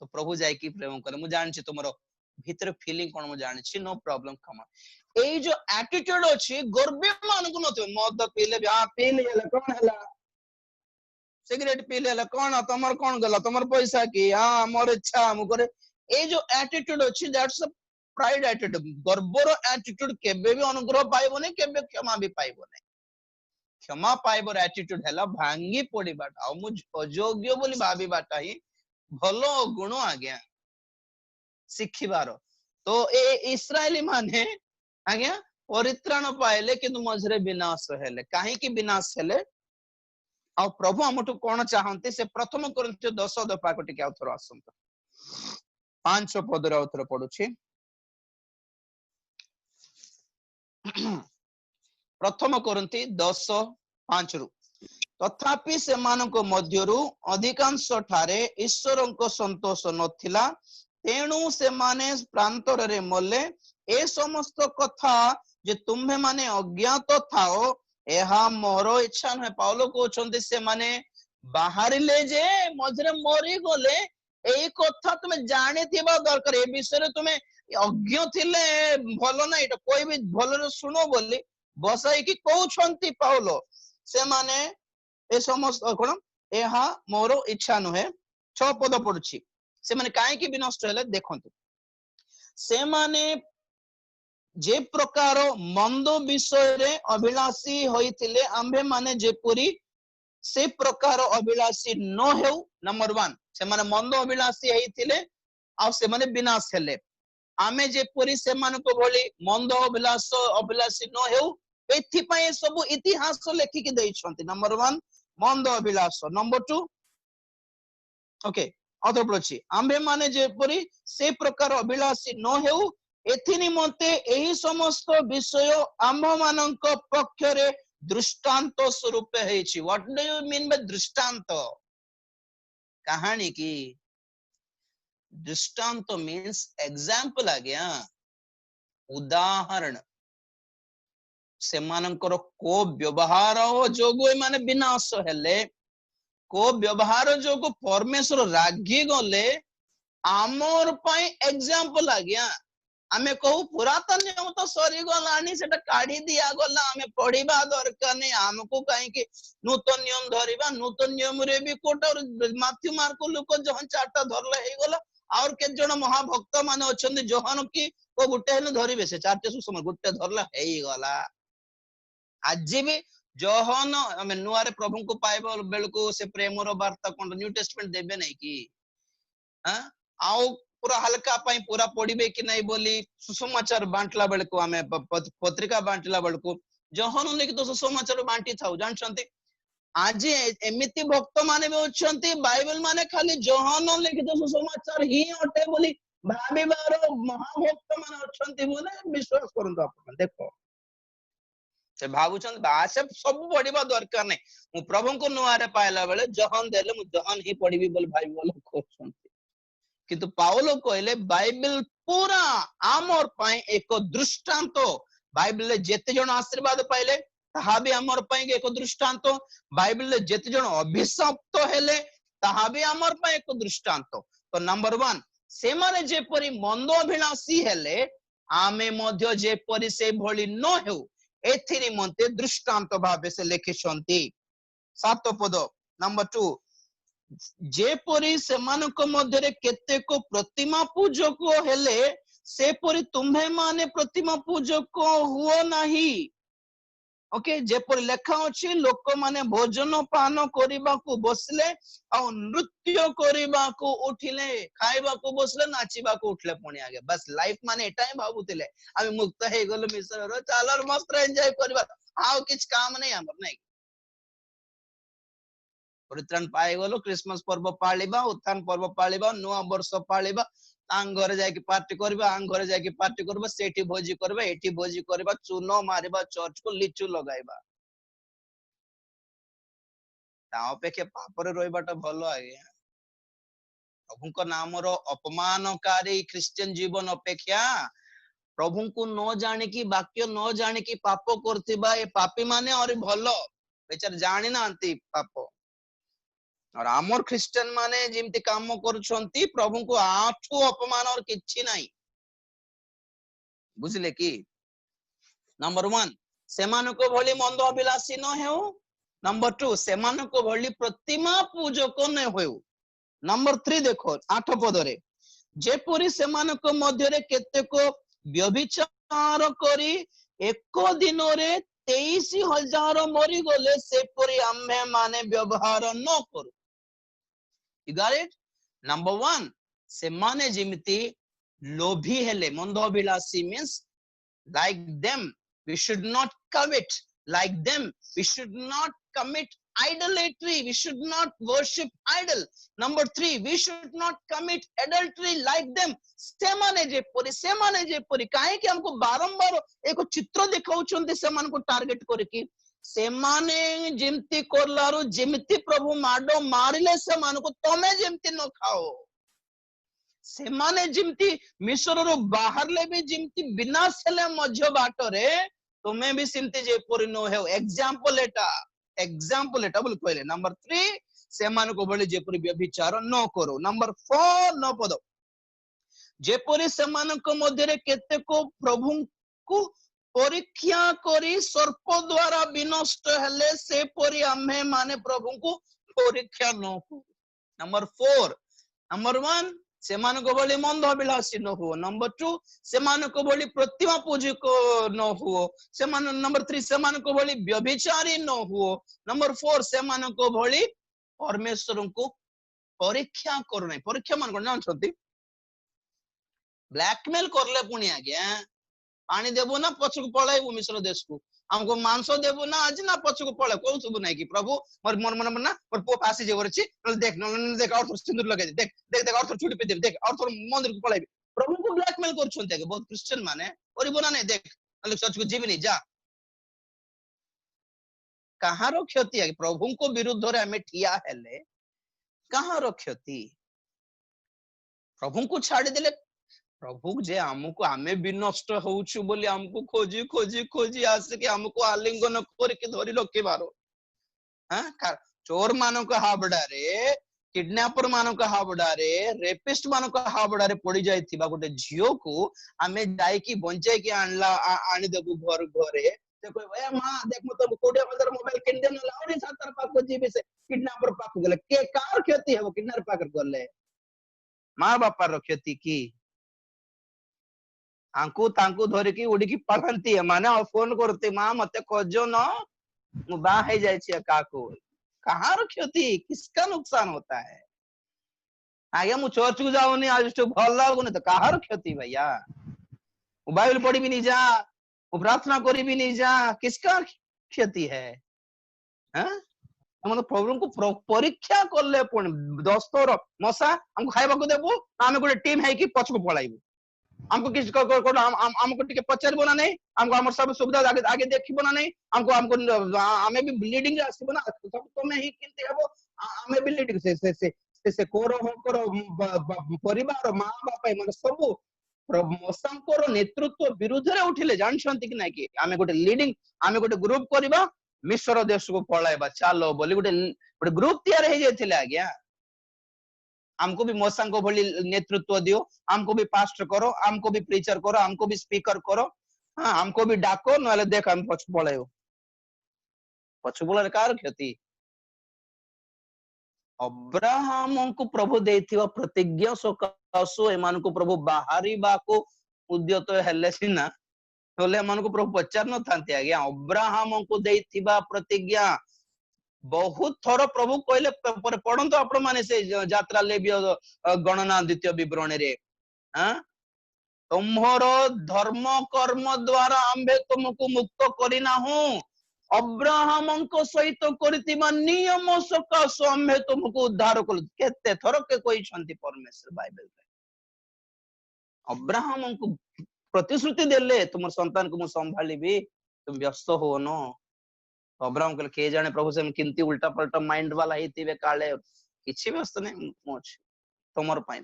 तो प्रभु जाय कि प्रेम करे मु जानछि तुमरो भितर फीलिंग कोन मु जानछि नो प्रॉब्लम कम एई जो एटीट्यूड अछि गर्वे मान को नथि मद पीले पीले कोन हला सिगरेट पीले कोन तमर कोन गला तमर पैसा की हां मोर इच्छा मु करे ए जो एटीट्यूड अछि दैट्स अ प्राइड एटीट्यूड गर्वर एटीट्यूड केबे भी अनुग्रह पाइबो नै केबे क्षमा भी पाइबो नै क्षमा पाइबर एटीट्यूड हैला भांगी पड़ीबाटा आ मु अयोग्य बोली भाबीबाटा ही भलो गुण आज्ञा शिखिबार तो ए इस्राएली माने आज्ञा परित्राण पाइले किंतु मझरे विनाश हेले काहे कि विनाश हेले आ प्रभु हमटु कोन चाहंती से प्रथम कोरिन्थियो 10 दफा को टिके आउथरो आसंत 5 पद रे आउथरो पडुछि प्रथम कोरिन्थी 10:5 रु तथापि सेमानको मध्यरु अधिकांश ठारे ईश्वरको संतोष नथिला तेणु सेमाने प्रांतर रे मले ए समस्त कथा जे तुम्हे माने अज्ञात थाओ एहा मोर इच्छा न पाउलो कहउछन्ती से माने बाहरिले जे मझरे मरी गले एई कथा तुमे जानि थिबा दरकार ए विषय तुमे अज्ञ थिले भलो ना एटा कोई भी भलो सुनो बोली बसाई कि कहउछन्ती पाउलो से माने ए समस्त कोन एहा मोर इच्छा नहे 6 पद पडुछि से माने काहे कि विनष्ट हेले देखंतु से माने जे प्रकार मंद विषय रे अभिलाषी होइतिले आम्भे माने जेपुरी से प्रकार अभिलाषी न हेउ नंबर 1 से माने मंद अभिलाषी हेइतिले आ से माने विनाश हेले आमे जेपुरी से मानको भली मंद अभिलाषी न हेउ एथि पय सब इतिहास लेखि के दैछंती नंबर 1 मंद अभिलाष नंबर 2 ओके अदर प्लछि आम्भे माने जेपुरी से प्रकार अभिलाषी न हेउ एथि निमंते एही समस्त विषय आम्भ मानक पक्षरे दृष्टांत स्वरूप हेछि what do you mean by दृष्टांत कहानी की दृष्टांत मीन्स एग्जांपल आ गया उदाहरण से मानकर को व्यवहार जोगो माने विनाश हेले को व्यवहार जोगो परमेश्वर रागी गले आमर पई एग्जांपल आ गया आमे कहू पुरातन नियम तो सरी गलानी सेटा काढी दिया गला आमे पढिबा दरकार नै हमको काहे कि नूतन नियम धरिबा नूतन नियम रे भी कोटा माथ्यू मार्को लोक जहन चारटा धरले हे गला और के जण महाभक्त माने अछन जहन की को गुटे हेन धरिबे से चारटे सुसम गुटे धरला हे गला आज भी जहन आमे नुआरे प्रभु को पाइबा बेलको से प्रेमरो वार्ता कोन न्यू टेस्टमेंट देबे नै की हां आउ पूरा हल्का पाई पूरा पढ़िबे कि नहीं बोली सुसमाचार बांटला बेलको आमे पत्रिका बांटला बेलको जहन लिखित सुसमाचार बांटी थाउ जानछंती आज एमिति भक्त माने भी अछंती बाइबल माने खाली जहन लिखित सुसमाचार ही अटे बोली भाबिबार महाभक्त माने अछंती बोले विश्वास करंतो आपण देखो से भाबुछन बासे सब पढ़िबा दरकार नै मु प्रभु को नुआरे पाइला बेले जहन देले मु जहन ही पढ़िबी बोल भाई बोल कहछंती किंतु पाउलो कहले बाइबल पूरा आमर पई एक दृष्टांत बाइबल जेते जण आशीर्वाद पाइले ताहा भी आमर पई एक दृष्टांत बाइबल जेते जण अभिशप्त हेले ताहा भी आमर पई एक दृष्टांत तो नंबर 1 से माने जे परी मंद अभिलाषी हेले आमे मध्य जे परी से भली न हेउ एथि निमंते दृष्टांत भाबे से लिखिसंती 7 पद नंबर 2 जे परी सेमानक मध्यरे केतेक प्रतिमा पूजक हेले से परी तुम्हे माने प्रतिमा पूजक हुओ नाही ओके जेपर लेखा अछि लोक माने भोजन पान करबा को बसले आ नृत्य करबा को उठिले खाइबा को बसले नाचिबा को उठले पुणी आगे बस लाइफ माने एटा ही भाबुतिले आमे मुक्त हे गलो मिशन रो चालर मस्त एंजॉय करबा आउ किछ काम नहीं हमर नहीं परित्राण पाए गलो क्रिसमस पर्व पालिबा उत्थान पर्व पालिबा नुआ वर्ष पालिबा आंग घरे जाके पार्टी करबा आंग घरे जाके पार्टी करबा सेठी भोजी करबा एठी भोजी करबा चूनो मारिबा चर्च को लिचू लगाइबा ता अपेक्षा पापरे रहिबाटा भलो आज्ञा प्रभुଙ୍କ नामର अपमानकारी ख्रिस्टियन जीवन अपेक्षा प्रभु को न जाने की वाक्य न जाने की पाप करथिबा ए पापी माने और भलो बेचार जानि नांती पाप और आमर ख्रिस्टियन माने जिमती काम करूछंती प्रभु को आठू अपमान और किछि नाही बुझले की नंबर 1 सेमान को भली मंद अभिलाषी न हेउ नंबर 2 सेमान को भली प्रतिमा पूजक न हेउ नंबर 3 देखो 8 पदरे जेपरी सेमान को मध्यरे केतेक व्यभिचार करी एक दिन रे 23,000 मरी गले सेपरी आम्हे माने व्यवहार न करू You got it? Number 1 सेमाने जिमती लोभी हेले मंद अभिलाषी means like them we should not covet like them we should not commit idolatry we should not worship idol number 3 we should not commit adultery like them सेमाने जे परी काहे कि हमको बारंबार एक चित्र दिखाउछन्ते सेमान को टारगेट करके सेमाने जिमती करलारो जिमती प्रभु माडो मारिले सेमान को तमे जिमती न खाओ सेमाने जिमती मिस्र रो बाहर ले भी जिमती बिना सेले मध्य बाटरे तुम्हें भी सिमती जे परी नो है एग्जांपल एटा बोल कहले नंबर 3 सेमान को बोले जे परी व्यभिचार न करो नंबर 4 न पद जे परी सेमान को मध्य रे केते को प्रभु को परीक्षा करी सर्प द्वारा विनष्ट हेले से परी आम्हे माने प्रभु को परीक्षा न हो नंबर 4 नंबर 1 सेमान को बोली मंद अभिलाषी न हो नंबर 2 सेमान को बोली प्रतिमा पूजक न हो सेमान नंबर 3 सेमान को बोली व्यभिचारी न हो नंबर 4 सेमान को बोली परमेश्वर को परीक्षा करू नहीं परीक्षा मान को जानछंती ब्लैकमेल करले पुणी आज्ञा पानी देबो ना पछक पळाइबो मिश्र देश को हमको मांस देबो ना आज ना पछक पळे कहउछबो नै कि प्रभु मोर मन मन ना मोर पो फासी जे वरछि देख और सिंदूर लगे देख देख देख और छुटी पे दे देख और मंदिर को पळाइबे प्रभु को ब्लैकमेल करछन्ते बहुत क्रिश्चियन माने करबो ना नै देख नले चर्च को जीवनी जा कहारो क्षति है प्रभु को विरुद्ध रे हमें ठिया हेले कहारो क्षति प्रभु को छाड़ी देले प्रभु जे हमको आमे भी नष्ट होउछु बोली हमको खोजी खोजी खोजी आसे कि हमको आलिंगन करके धरि रखे बारो हां चोर मानो का हाबडा रे किडनैपर मानो का हाबडा रे रेपिस्ट मानो का हाबडा रे पड़ी जाइथिबा गोटे झियो को आमे जाई की बंचाई के आनला आनी देबु घर घरे ते कोइ ए मां देख मत 20,000 मोबाइल किन दे न लाउनी सातर पाक को जीबे से किडनैपर पाक गेले के कार क्षति है वो किडनैपर पाक गले मां बापा रो क्षति की आंकु तांकु धरि की उडी की पढ़ंती है माने फोन करते मां मते खोजो न मु बा हे जाय छी का को कहां रो क्षति किसका नुकसान होता है आगे मु चर्च को जाऊनी आज तो भल लागुनी तो कहां रो क्षति भैया मु बाइबल पढ़ी भी नहीं जा मु प्रार्थना करी भी नहीं जा किसका क्षति है हैं हम प्रभु को परीक्षा करले पुणी दस्तोर मसा हमको खाइबा को देबो आमे गोटे टीम है कि पछ को पळाइबो हमको किस हमको टिके पचारबो ना नहीं हमको हमर सब सुविधा आगे आगे देखिबो ना नहीं हमको हमें भी ब्लीडिंग रे आसीबो ना सब तो में ही किनते हेबो हमें भी ब्लीडिंग से कोरो हो करो परिवार मां बापा मन सब मसांकर नेतृत्व विरुद्ध रे उठिले जानछंती कि नै कि हमें गोटे लीडिंग हमें गोटे ग्रुप करबा मिस्र देश को पळाइबा चलो बोली गोटे ग्रुप तैयार हे जेथिले आज्ञा हमको भी मौसम को भली नेतृत्व दियो हमको भी पास्टर करो हमको भी प्रीचर करो हमको भी स्पीकर करो हाँ हमको भी डाको नले देख हम पछ पळायो पछ बोलर कार क्षति अब्राहम को प्रभु देथिवा प्रतिज्ञा सकासो एमान को प्रभु बाहरी बा को उद्यत हेले सिना बोले मन को प्रभु पचार न थांती आज्ञा अब्राहम को देइथिबा प्रतिज्ञा बहुत थर प्रभु कहले पढ़ंतु आपण माने से यात्रा लेबी गणना द्वितीय विवरणी रे हां तुम्हार धर्म कर्म द्वारा आंबे तुमको मुक्त करिना हूं अब्राहम सहित करतिबा नियम सकाश आंबे तुमको उद्धार कल केते थर के कोई छंती परमेश्वर बाइबल रे अब्राहम को प्रतिश्रुति देले तुम संतान को मु संभालिबी तुम व्यस्त हो न अब्राहम कहले के जाने प्रभु से किंती उल्टा पलटा माइंड वाला हेतिबे काले किछि व्यस्त नहीं मोछ तमर पाई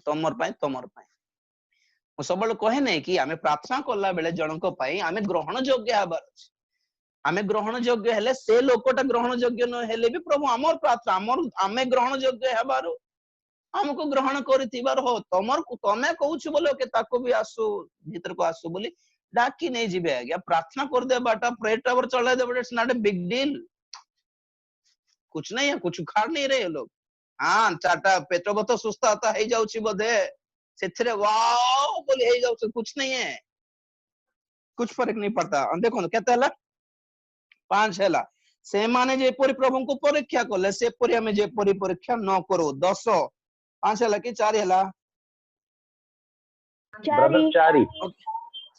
मु सबल कहे नहीं कि आमे प्रार्थना करला बेले जनक पाई आमे ग्रहण योग्य हबार अछि आमे ग्रहण योग्य हेले से लोकटा ग्रहण योग्य न हेले भी प्रभु हमर प्रार्थना हमर आमे ग्रहण योग्य हबारो हमको ग्रहण करथिबार हो तमर तमे कहूछ बोलो के ताको भी आसु भीतर को आसु बोली डाकी नहीं जिबे आज्ञा प्रार्थना कर दे बाटा प्रेयर टावर चला दे it's not a big deal कुछ नहीं है कुछ उखाड़ नहीं रहे लोग हाँ चारटा पेट्रोबत सुस्थ आता है जाउची बोधे सेथरे वाओ बोली हे जाउची कुछ नहीं है कुछ फर्क नहीं पड़ता देखो केते हला 5 हला से माने जे परि प्रभु को परीक्षा करले से परि हमें जे परि परीक्षा न करो 10 5 हला कि 4 हला ब्रदर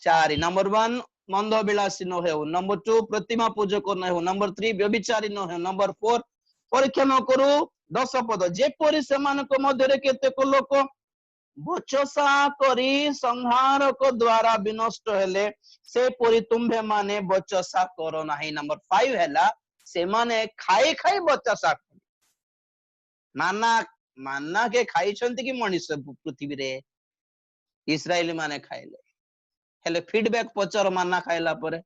4 नंबर 1 मंद विलासी न हो नंबर 2 प्रतिमा पूजक न हो नंबर 3 व्यभिचारी न हो नंबर 4 परीक्षा न करू 10 पद जे परि से मानको मध्यरे केतेक लोक बचसा करी संहारक द्वारा विनष्ट हेले से परि तुम्भे माने बचसा करो नाही नंबर 5 हैला से माने खाई खाई बचसा माना माना के खाई छंती कि मनुष्य पृथ्वी रे इस्राएली माने खाइले हेले फीडबैक पचर माना खाइला परे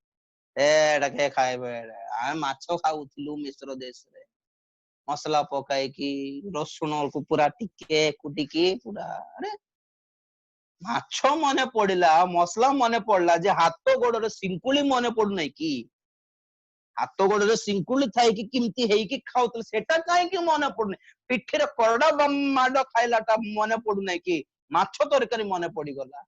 एडा के खाइबे आ माछो खाउथिलु मिश्र देश रे मसला पकाई की रसुण को पूरा टिके कुटिकी पूरा अरे माछ मने पड़िला मसला मने पड़ला जे हाथ गोड़े सिंकुली मने पड़ू नहीं कि हाथ गोड़े सिंकुली थाई कि किमती हेई कि खाउतले सेटा काहे कि मने पड़ू नहीं पिठिरे करडा माड खाइलाटा मने पड़ू नहीं कि माछ तरकारी मने पड़ी गला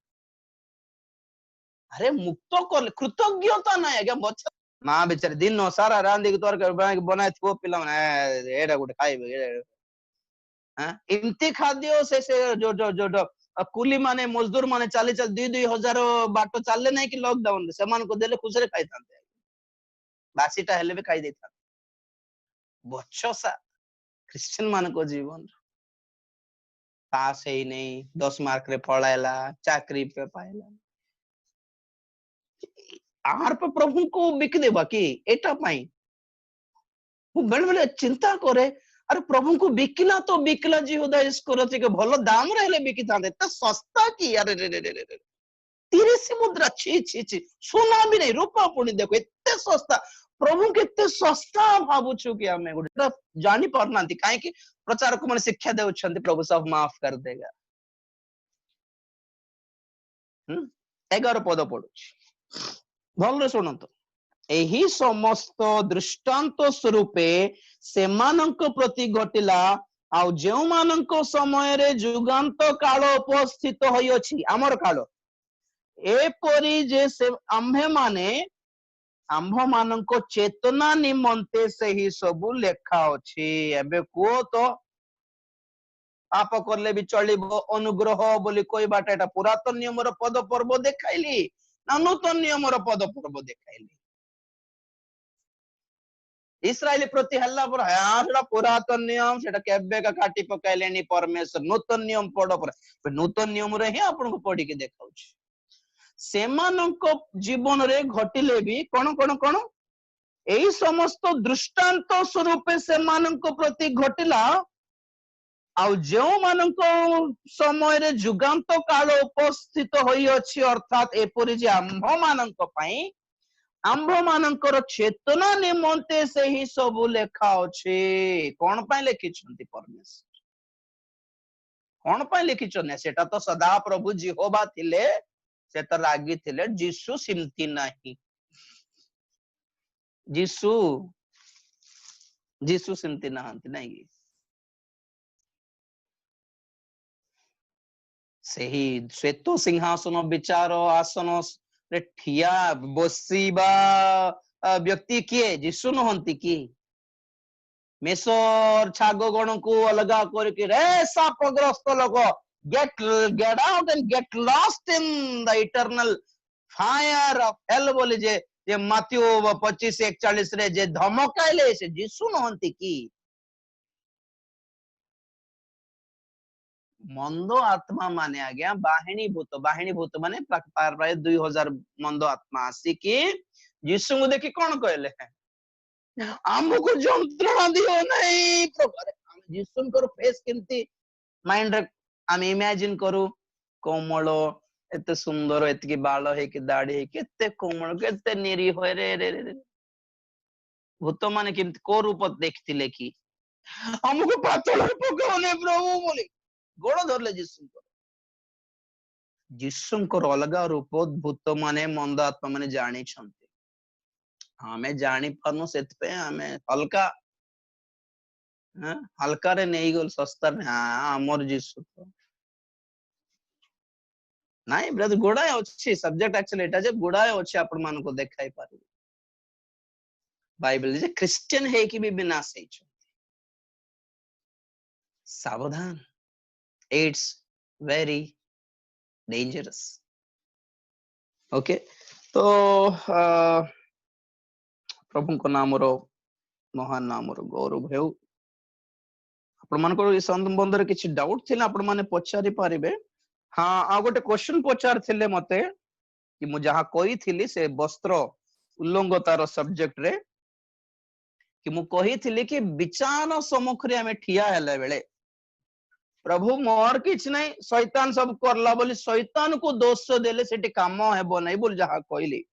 अरे मुक्त कर कृतज्ञता ना आज्ञा बच्चा मां बेचारे दिन सारा रांदी के तरकारी बनाय थो पिला माने एडा गुटे खाइबे हां इमती खाद्य से जो जो जो, जो कुली माने मजदूर माने चाली 2-2 बाट चलले नहीं कि लॉकडाउन से मान को देले खुश रे खाई थांते बासीटा हेले भी खाई देता बच्चोसा क्रिश्चियन मान को जीवन पास है नहीं 10 मार्क रे पढ़ाइला चाकरी पे पाइला आर पे प्रभु को बिक देबा कि एटा पाई वो बेले बेले चिंता करे अरे प्रभु को बिकला तो बिकला जीहुदा इस्करियोती के भलो दाम रहले बिकी थांते त सस्ता की अरे रे रे रे रे 30 मुद्रा छी छी छी सोना भी नहीं रूपा पुणी देखो इतने सस्ता प्रभु के इतने सस्ता भाबु छु कि हमें गुटे जानि परनांती काहे कि प्रचारक मन शिक्षा देउछंती प्रभु सब माफ कर देगा 11 पद पढुछि भलरे सुनंतो एही समस्त दृष्टांत स्वरूपे सेमानंक प्रति घटिला आउ जेउ मानंक समय रे जुगांत काल उपस्थित होई अछि हमर काल एपरि जे से आम्भे माने आम्भ मानंक चेतना निमंते सही सबु लेखा अछि एबे को तो पाप करले भी चलिबो अनुग्रह बोली कोई बाटा एटा पुरातन नियम रो पद पर्व देखाइली ना नूतन नियम रो पद पर्व देखाइली इस्राएल प्रति हल्ला पर हां पुरातन नियम सेटा केबे का काटी पकाइलेनी परमेश्वर नूतन नियम पढ़ पर नूतन नियम रे ही आपन को पढ़ी के देखाउछ सेमानक जीवन रे घटिले भी कोन कोन कोन एही समस्त दृष्टांत स्वरूप सेमानक प्रति घटिला आउ जो मानक समय रे जुगांत काल उपस्थित होई अछि अर्थात एपरि जे आम्भ मानक पई आम्भ मानकर चेतना निमंते से ही सब लेखा अछि कोन पई लिखि छंती परमेश्वर कोन पई लिखि छने सेटा तो सदा प्रभु यहोवा थिले से तो रागी थिले जीसु सिमती नाही जीसु जीसु सिमती नहंती नाही सेही श्वेत सिंहासन विचार आसन रे ठिया बसिबा व्यक्ति किए जीसु नहंती कि मेसर छाग गण को अलग करके रे सापग्रस्त लोक get out and get lost in the eternal fire of hell बोले जे माथ्यू 25:41 रे जे धमकाइले से जीसु नहंती कि मंद आत्मा माने आज्ञा बाहिणी भूत माने प्राय 2000 मंद आत्मा आसी कि जीसु को देखि कौन कहले आमको जंत्रणा दियो नहीं प्रभु जीसु को फेस केमती माइंड रे आम इमेजिन करू कोमल एते सुंदर एतकी बाल है कि दाढ़ी है केते कोमल केते निरीह रे रे रे भूत माने केमती को रूप देखथिले कि हमको पातळ पकाउने प्रभु बोली गोड़ धरले जीसुंकर अलग रूप भूत माने मंद आत्मा माने जानी छंती हमें जानी पानु सेत पे हमें हल्का हल्का रे नहीं गल सस्ता रे हां हमर जीसु तो नहीं ब्रदर गोड़ाए अछि सब्जेक्ट एक्चुअली एटा जे गोड़ाए अछि आपण मान को देखाई पारे बाइबल जे क्रिश्चियन है कि भी विनाश है सावधान इट्स वेरी डेंजरस ओके तो प्रभु को नाम रो महान नाम रो गौरव हेउ आपण मान को संबंध रे किछि डाउट थिला आपण माने पछारी पारिबे हाँ आ गोटे क्वेश्चन पचार थिले मते कि मु जहा कहि थिली से वस्त्र उल्लंघतार सब्जेक्ट रे कि मु कहि थिली कि विचार सम्मुख रे हमें ठिया हेले बेले प्रभु मोर किछ नै शैतान सब करला बोली शैतान को दोष देले सेठी काम हेबो नै बोल जहा कहली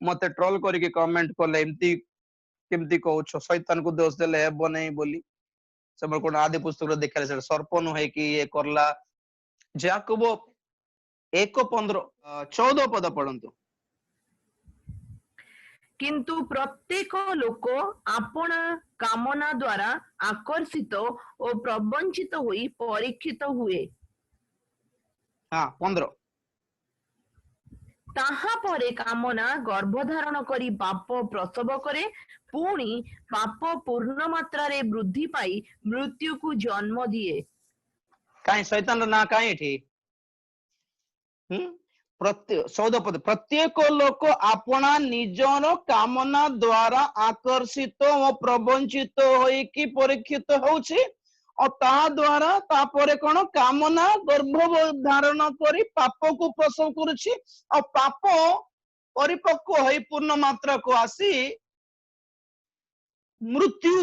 मते ट्रोल करके कमेंट करले एम्ति केमति कहउछ शैतान को दोष देले हेबो नै बोली सब कोन आदि पुस्तक रे देखले से सर्प न है कि ये करला याकूब 1:14 पद पढ़ंतु किंतु प्रत्येक लोक आपण कामना द्वारा आकर्षित और प्रवंचित होई परीक्षित हुए हाँ 15 ताहा परे कामना गर्भधारण करी पाप प्रसव करे पुणी पाप पूर्ण मात्रा रे वृद्धि पाई मृत्यु को जन्म दिए काई शैतान ना काई एठी प्रत्येक 14 पद प्रत्येक लोक आपना निजर कामना द्वारा आकर्षित और प्रवंचित होई कि परीक्षित होउछि और ता द्वारा तापरे कोन कामना गर्भ धारण करी पाप को प्रसव करूछि और पाप परिपक्व होई पूर्ण मात्रा को आसी मृत्यु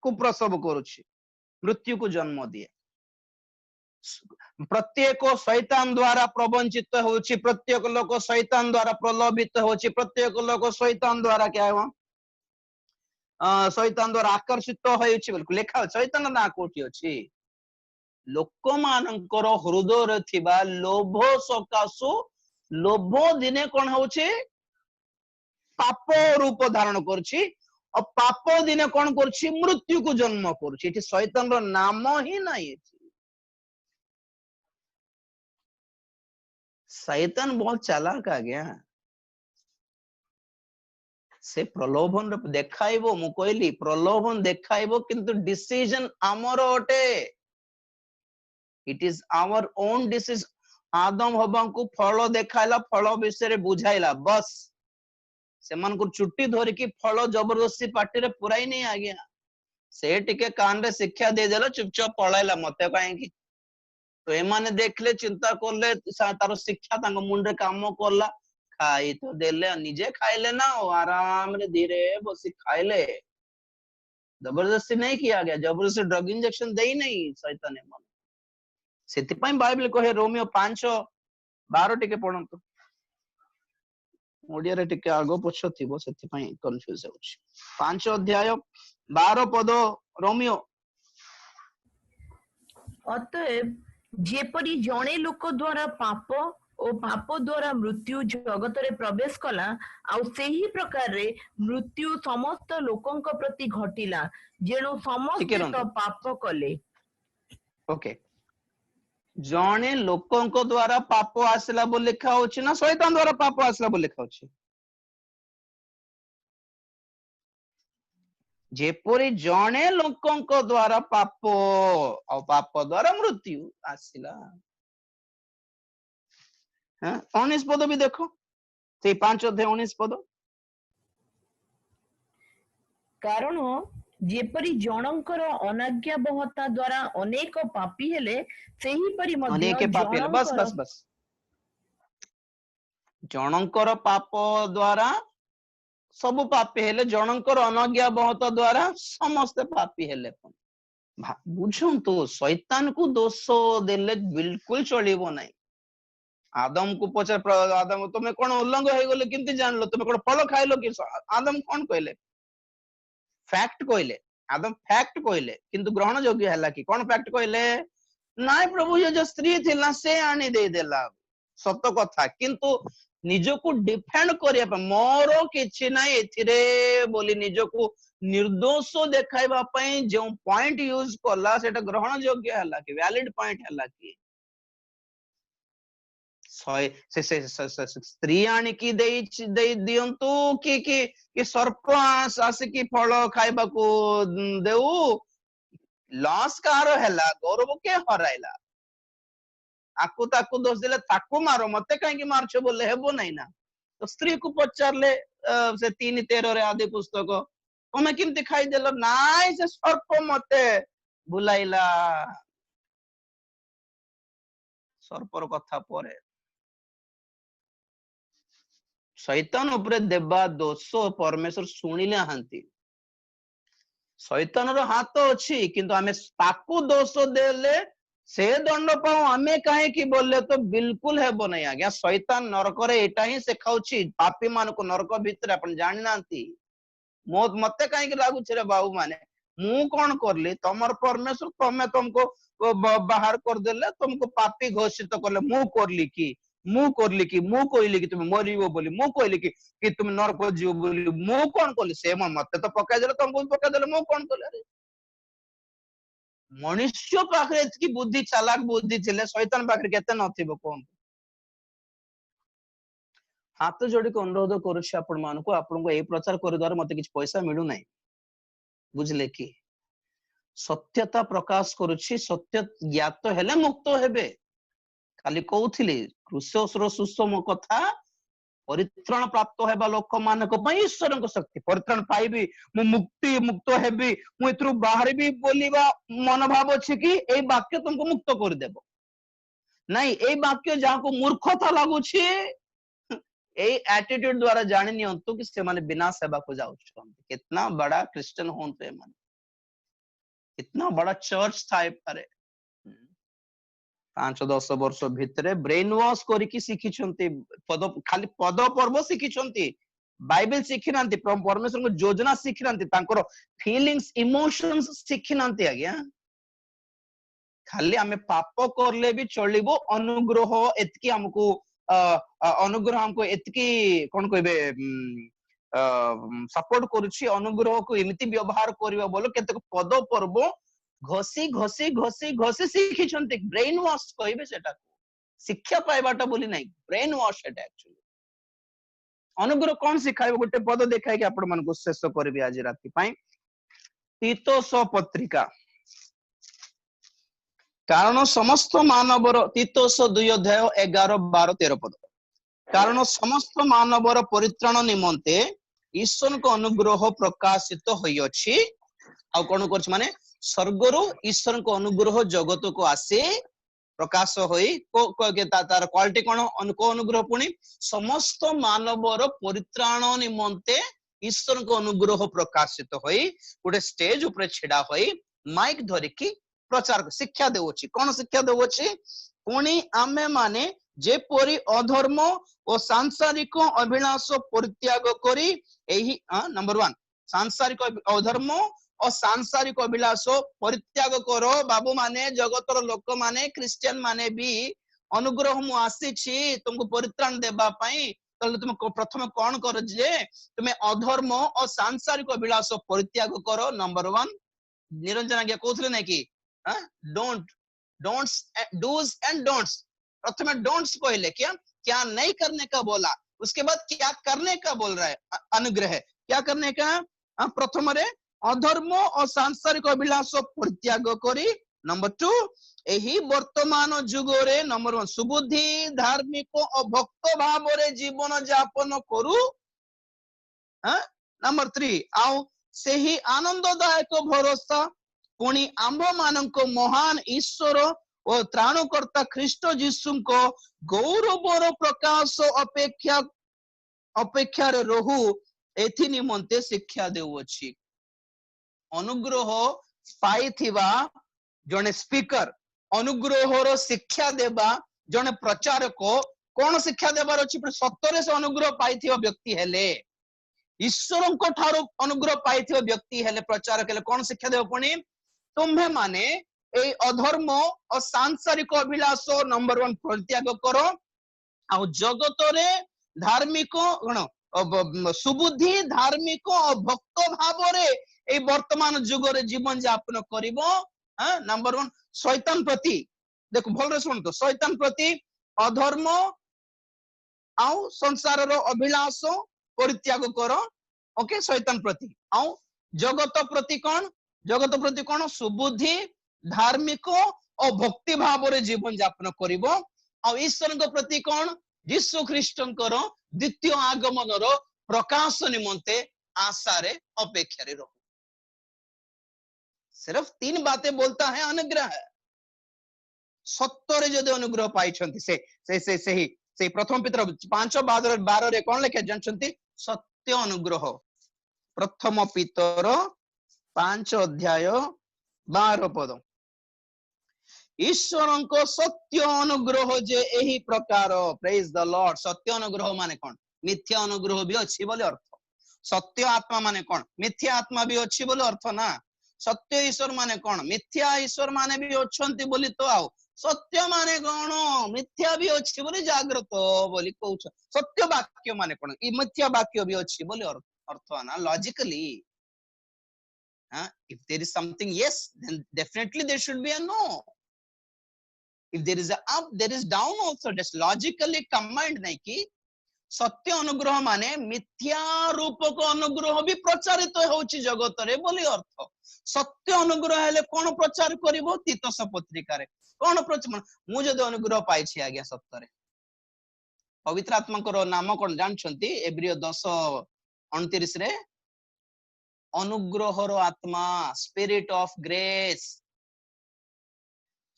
को प्रसव करूछि मृत्यु को जन्म दिए प्रत्येक शैतान द्वारा प्रवंचित होछि प्रत्येक लोक शैतान द्वारा प्रलोभित होछि प्रत्येक लोक शैतान द्वारा क्या है शैतान द्वारा आकर्षित होछि बोल लेखा शैतान ना कोठी अछि लोक मानकर हृदय रे थिबा लोभ सकासु लोभ दिने कोन होछि पाप रूप धारण करछि और पाप दिने कोन करछि मृत्यु को जन्म करछि एठी शैतान रो नाम ही नहीं शैतान बहुत चालाक आ गया से प्रलोभन देखाइबो मु कहली प्रलोभन देखाइबो किंतु डिसीजन आमर अटे it is our own decision आदम हवा को फल देखाइला फल विषय रे बुझाइला बस से मन को छुट्टी धरि की फल जबरदस्ती पार्टी रे पुराई नहीं आ गया से टिके कान रे शिक्षा दे देला चुपचाप पळाइला मते काहे की तो एमाने देखले चिंता करले तार शिक्षा तांग मुंडे काम करला खाई तो देले निजे खाइले ना आराम रे धीरे बसी खाइले जबरदस्ती नहीं किया गया जबरदस्ती ड्रग इंजेक्शन देई नहीं शैतान मन सेति पई बाइबल कहे रोमियो 5:12 टिके पढंतु ओडिया रे टिके आगो पछ थिबो सेति पई कंफ्यूज होछि 5 अध्याय 12 पद रोमियो अतएव जेपरी जणे लोक द्वारा पाप और पाप द्वारा मृत्यु जगत रे प्रवेश कला आउ सेही प्रकार रे मृत्यु समस्त लोकंक प्रति घटिला जेणु समस्त तो पाप कले ओके जणे लोकंको द्वारा पाप आसला बोली लिखा होछि ना शैतान द्वारा पाप आसला बोली लिखा होछि? जेपरी जणे लोकंको द्वारा पाप और पाप द्वारा मृत्यु आसला। हाँ 19 पद भी देखो, से 5 अध्याय 19 पद। कारण जेपरी जनकर अनाज्ञाबहता द्वारा अनेक पापी हेले सेहीपरि मध्य अनेक पापी हेले, बस जनकर बस बस, जनकर पाप द्वारा सब पापी हेले, जनकर अनाज्ञाबहता द्वारा समस्त पापी हेले। बुझंतु शैतान को दोष देले बिल्कुल चलिबो नाही। आदम को पचार, आदम तुम कौन उल्लंघ हो गले केमती जानलो? तुम कौन फल खाइलो कि? आदम कौन कहले? फैक्ट कहले, आदम फैक्ट कहले, किंतु ग्रहण योग्य हला कि कौन फैक्ट कहले? नाय प्रभु, ये जो स्त्री थिला से आनी दे देला, सत कथा, किंतु निजको डिफेंड करिया पे मोर किछि नाही एथिरे बोली निजको निर्दोष देखाइबा पई जो पॉइंट यूज करला सेटा ग्रहण योग्य हला कि? वैलिड पॉइंट हला कि? स्त्री आनिकी दे दियंतु कि सर्प आसिकी फल खाइबा को देऊ, लॉस कार हैला, गौरव के हराइला? आकु ताकु दोष देले ताकु मारो, मते कहीं मारछो बोले हेबो नहीं ना। तो स्त्री को पचारले से 3:13 रे आदि पुस्तक, तुमे किमती खाई देलो? नाई से सर्प मते बुलाइला। सर्पर कथा परे, शैतान उपरे देवा दोष परमेश्वर शुणिले हांती। शैतान रो हाथ अछि, किंतु आमे ताकु दोष देले से दंड पाऊ आमे काहे कि बोले तो बिल्कुल हेबो नहीं आज्ञा। शैतान नरक रे एटा ही सिखाउछि, पापी मान को नरक भीतर अपन जानि नांती। मते काहे कि लागु छरे बाबू माने, मु कोन करली? तमर परमेश्वर तमे तुमको बाहर कर देले, तुमको पापी घोषित करले, मु करली कि? मु करली कि? मु कहली कि तुम मरिबो बोली? मु कहली कि तुम नरक जीव बोली? मु कोन करली? से मते तो पकाई देले, तुमको पकाई देले, मु कोन करले? मनुष्य पाखरे एतकी बुद्धि, चालाक बुद्धि थिले, शैतान पाखरे केते नथिबो कोन? हाथ जोड़ी को अनुरोध करुछि आपण मानको, आपनको ए प्रचार कर द्वारा मते किछ पैसा मिलु नाही, बुझले कि? सत्यता प्रकाश करुछि, सत्य ज्ञात हेले मुक्त हेबे। खाली कहउथिले क्रूसर सुसम कथा, परित्राण प्राप्त हेबा लोक मानक पई ईश्वरक शक्ति। परित्राण पाइबी, मु मुक्ति मुक्त हेबी, मु एथरु बाहरबी बोलिबा मनोभाव अछि कि ए वाक्य तुमको मुक्त कर देबो? नहीं, ए वाक्य जहाँ को मूर्खता लागुछि, ए एटीट्यूड द्वारा जानि नियंतु कि से माने विनाश हेबा को जाउछन। कितना बड़ा क्रिश्चियन होंते माने, कितना बड़ा चर्च था पारे। 5-10 वर्ष भितरे ब्रेन वॉश करिकी शिखिछंती, पद खाली पद पर्व शिखिछंती, बाइबल शिखि नांती, परमेश्वर को योजना शिखि नांती, तांकर फीलिंग्स इमोशंस शिखि नांती आज्ञा। खाली आमे पाप करले भी चलिबो, अनुग्रह एतकी हमको अनुग्रह हमको एतकी कोन कहबे सपोर्ट करूछि, अनुग्रह को एमिति व्यवहार करबा बोलो केते पद पर्व घसी घसी घसी घसी शिखिछंती। ब्रेन वॉश कहबे सेटा, शिक्षा पाइबाटा बोली नहीं, ब्रेन वॉश सेटा एक्चुअली। अनुग्रह कौन सिखाइबो? गोटे पद देखाइ कि आपण मन को शेष करबी आज राति पई। तीतोस पत्रिका, कारण समस्त मानवर, तीतोस 2 अध्याय 11, 12, 13 पद। कारण समस्त मानवर परित्राण निमंते ईश्वर को अनुग्रह प्रकाशित होई अछि। आ कोन करछ माने स्वर्गरो ईश्वर को अनुग्रह जगत को आसे प्रकाश होई को के तार क्वालिटी कोन को अनुग्रह पुनी समस्त मानवर परित्राण निमंते ईश्वर को अनुग्रह प्रकाशित होई गोटे स्टेज ऊपर छिड़ा होई माइक धरिकी प्रचार शिक्षा देउछि। कोन शिक्षा देउछि? पुनी आमे माने जेपरि अधर्म और सांसारिक अभिलाष परित्याग करी एही नंबर 1 सांसारिक अधर्म और सांसारिक अभिलाष परित्याग करो बाबू माने, जगतर लोक माने, क्रिश्चियन माने भी अनुग्रह मु आसीछि तुमको परित्राण देबा पई। तले तुम प्रथम कोन कर जे तुमे अधर्म और सांसारिक अभिलाष परित्याग करो। नंबर 1 निरंजन आज्ञा कहथले नै कि don't don'ts do's and don'ts. प्रथम डोंट्स कहले क्या क्या नहीं करने का बोला, उसके बाद क्या करने का बोल रहा है अनुग्रह, क्या करने का। प्रथम रे अधर्म और सांसारिक अभिलाष परित्याग करी, नंबर 2 एही वर्तमान जुगरे नंबर 1 सुबुद्धि धार्मिक और भक्त भाव रे जीवन यापन करू, नंबर 3 आउ सेही आनंददायक भरोसा पुणी आंभ मानक महान ईश्वर और त्राणकर्ता ख्रीष्ट जीशु को गौरवर प्रकाश अपेक्षा अपेक्षा रहू एथि निमंते शिक्षा देउछि। अनुग्रह पाइथिबा जने स्पीकर, अनुग्रहर शिक्षा देबा जने प्रचारक कोन शिक्षा देबार अछि, सत्तरे से अनुग्रह पाइथिबा व्यक्ति हेले, ईश्वर को ठारो अनुग्रह पाइथिबा व्यक्ति हेले, प्रचारक हेले कोन शिक्षा देबो पुनी, तुम्हे माने ए अधर्म और सांसारिक अभिलाष नंबर 1 परित्याग करो, आ जगत रे धार्मिक सुबुद्धि धार्मिक और भक्त भाव रे ए वर्तमान जुग रे जीवन यापन करिवो। नंबर 1 शैतान प्रति देखो भल रे सुन तो, शैतान प्रति अधर्म आउ संसार रो अभिलाष परित्याग करो, ओके शैतान प्रति, आउ जगत प्रति कौन, जगत प्रति कौन सुबुद्धि धार्मिक और भक्ति भाव रे जीवन यापन करिवो, आ ईश्वर को प्रति कौन यीशु ख्रीष्टंकर द्वितीय आगमन रो प्रकाश निमंते आशा रे अपेक्षा रे रहो। सिर्फ 3 बातें बोलता है अनुग्रह, सत्तरे जदि अनुग्रह पाइछंती से प्रथम पितर 5:12 रे कोन लेखे जानछंती, सत्य अनुग्रह। प्रथम पितर 5:12 ईश्वर को सत्य अनुग्रह जे एही प्रकार, प्रेज द लॉर्ड। सत्य अनुग्रह माने कौन, मिथ्या अनुग्रह भी अच्छी बोले अर्थ, सत्य आत्मा माने कौन, मिथ्या आत्मा भी अच्छी बोले अर्थ ना, सत्य ईश्वर माने कौन, मिथ्या ईश्वर माने भी अच्छंती बोली तो आउ सत्य माने कौन, मिथ्या भी अच्छी बोली जागृत बोली कहउछ, सत्य वाक्य माने कौन, ई मिथ्या वाक्य भी अच्छी बोली अर्थ ना logically. if there is something yes, then definitely there should be a no. If there is a up, there is down also. Just logically combined नहीं कि सत्य अनुग्रह माने मिथ्या रूपक अनुग्रह भी प्रचारित होउछि जगत रे बोली अर्थ। सत्य अनुग्रह हेले कोन प्रचार करिवो, तीतस पत्रिका रे कोन प्रचार, मु जदि अनुग्रह पाइछि आज्ञा सत्य रे, पवित्र आत्मा को नाम कोन जानछंती, एब्रियो 10:29 रे अनुग्रहर आत्मा, स्पिरिट ऑफ ग्रेस।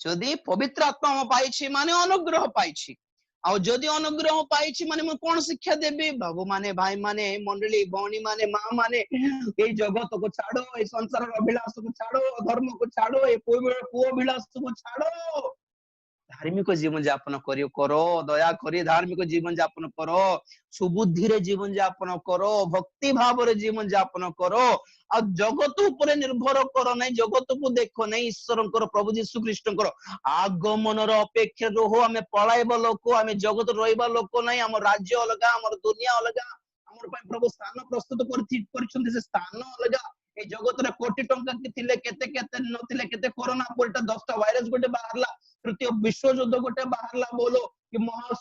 जदि पवित्र आत्मा पाइछि माने अनुग्रह पाइछि, आ जदि अनुग्रह पाइछि माने मैं कोन शिक्षा देबी, बाबू माने भाई माने मंडली भौणी माने मां माने ए जगत को छाड़ो, ए संसार अभिलाष को छाड़ो, धर्म को छाड़ो, ए पुओ अभिलाष को छाड़ो, धार्मिक जीवन यापन करो, दया करी धार्मिक जीवन यापन करो, सुबुद्धि रे जीवन यापन करो, भक्ति भाव रे जीवन यापन करो, आ जगत ऊपर निर्भर करो नहीं, जगत को देखो नहीं, ईश्वर प्रभु यीशु ख्रीष्टंकर आगमन रो अपेक्षा रहो। आमे पळाइबा लोक, आमे जगत रहिबा लोक नहीं, हमर राज्य अलगा, हमर दुनिया अलगा, हमर पय प्रभु स्थान प्रस्तुत करछन्ते, से स्थान अलगा। ए जगत रे कोटी टंका के थिले, केते केते नथिले, केते कोरोना पलटा 10टा वायरस गोटे बाहरला, तृतीय विश्व युद्ध गोटे बाहरला, बोलो कि महा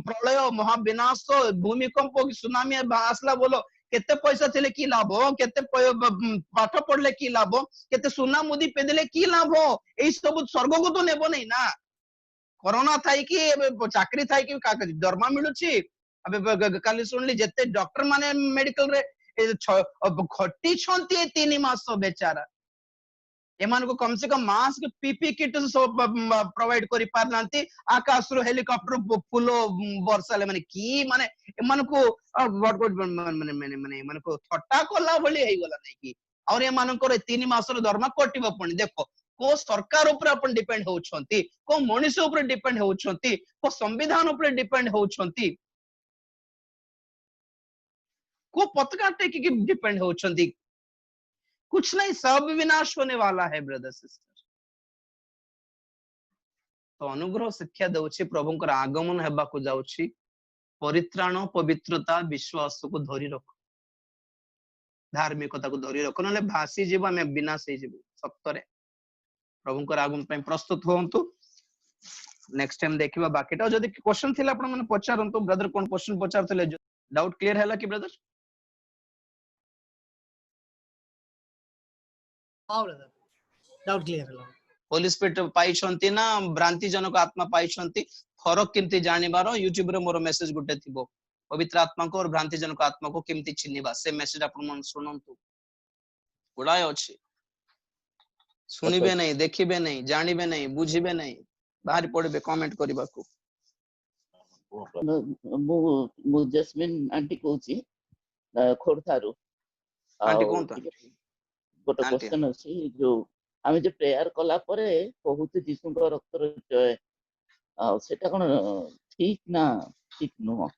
प्रलय, महाविनाश, भूमिकंप, सुनामी आसला, बोलो केते पैसा थिले की लाभ, केते पाठ पढ़ले की लाभ, केते सुना मुदी पेदेले की लाभ, एई सब स्वर्ग को तो नेबो नहीं ना। कोरोना थाई कि चाकरी थाई कि दरमा मिलुची, अबे काली सुनली जेते डॉक्टर माने मेडिकल रे खटी छंती 3 मास बेचारा, एमान को कम से कम मास्क पीपी किट प्रोवाइड करि पारनांती, आकाश रो हेलीकॉप्टर फुलो वर्षाले माने की माने एमान को माने एमान को थट्टा कोला भली हेई गला नै कि, और एमान को 3 मास रो दरमा कटिबो पणी। देखो को सरकार ऊपर अपन डिपेंड होउछंती, को मनुष्य ऊपर डिपेंड होउछंती, को संविधान ऊपर डिपेंड होउछंती, को पताका टेकी की डिपेंड होउछंती, कुछ नहीं, सब विनाश होने वाला है ब्रदर सिस्टर। तो अनुग्रह शिक्षा देउछि प्रभुंकर आगमन हेबा को जाउछि, परित्राण पवित्रता विश्वास को धरि रख, धार्मिकता को धरि रख, नले भासी जीव, हमें विनाश हे जीव सत्तरे। प्रभुंकर आगमन ପାଇଁ प्रस्तुत हुंतु नेक्स्ट टाइम देखिबा बाकीटा जदी क्वेश्चन थिला आपण माने पचारंतु ब्रदर कोन क्वेश्चन पचारथले डाउट क्लियर हैला कि ब्रदर हां ब्रदर डाउट क्लियर होला होली स्पिरिट पाइछंती ना भ्रांति जनक आत्मा पाइछंती फरक केमती जानिबार यूट्यूब रे मोर मेसेज गुटे थिबो पवित्र आत्मा को और भ्रांति जनक आत्मा को केमती चिन्हिबा से मेसेज आपण मन सुनंतु गुडाय अछि सुनिबे नहीं देखिबे नहीं जानिबे नहीं बुझिबे नहीं बाहर पड़बे कमेंट करबा को मु जस्मिन आंटी कहूची खोरथारू आंटी कोन ता गोटे क्वेश्चन अछि जो आमे जे प्रेयर कला परे बहुत यीशु को रक्त जय सेटा कोन ठीक ना ठीक नुह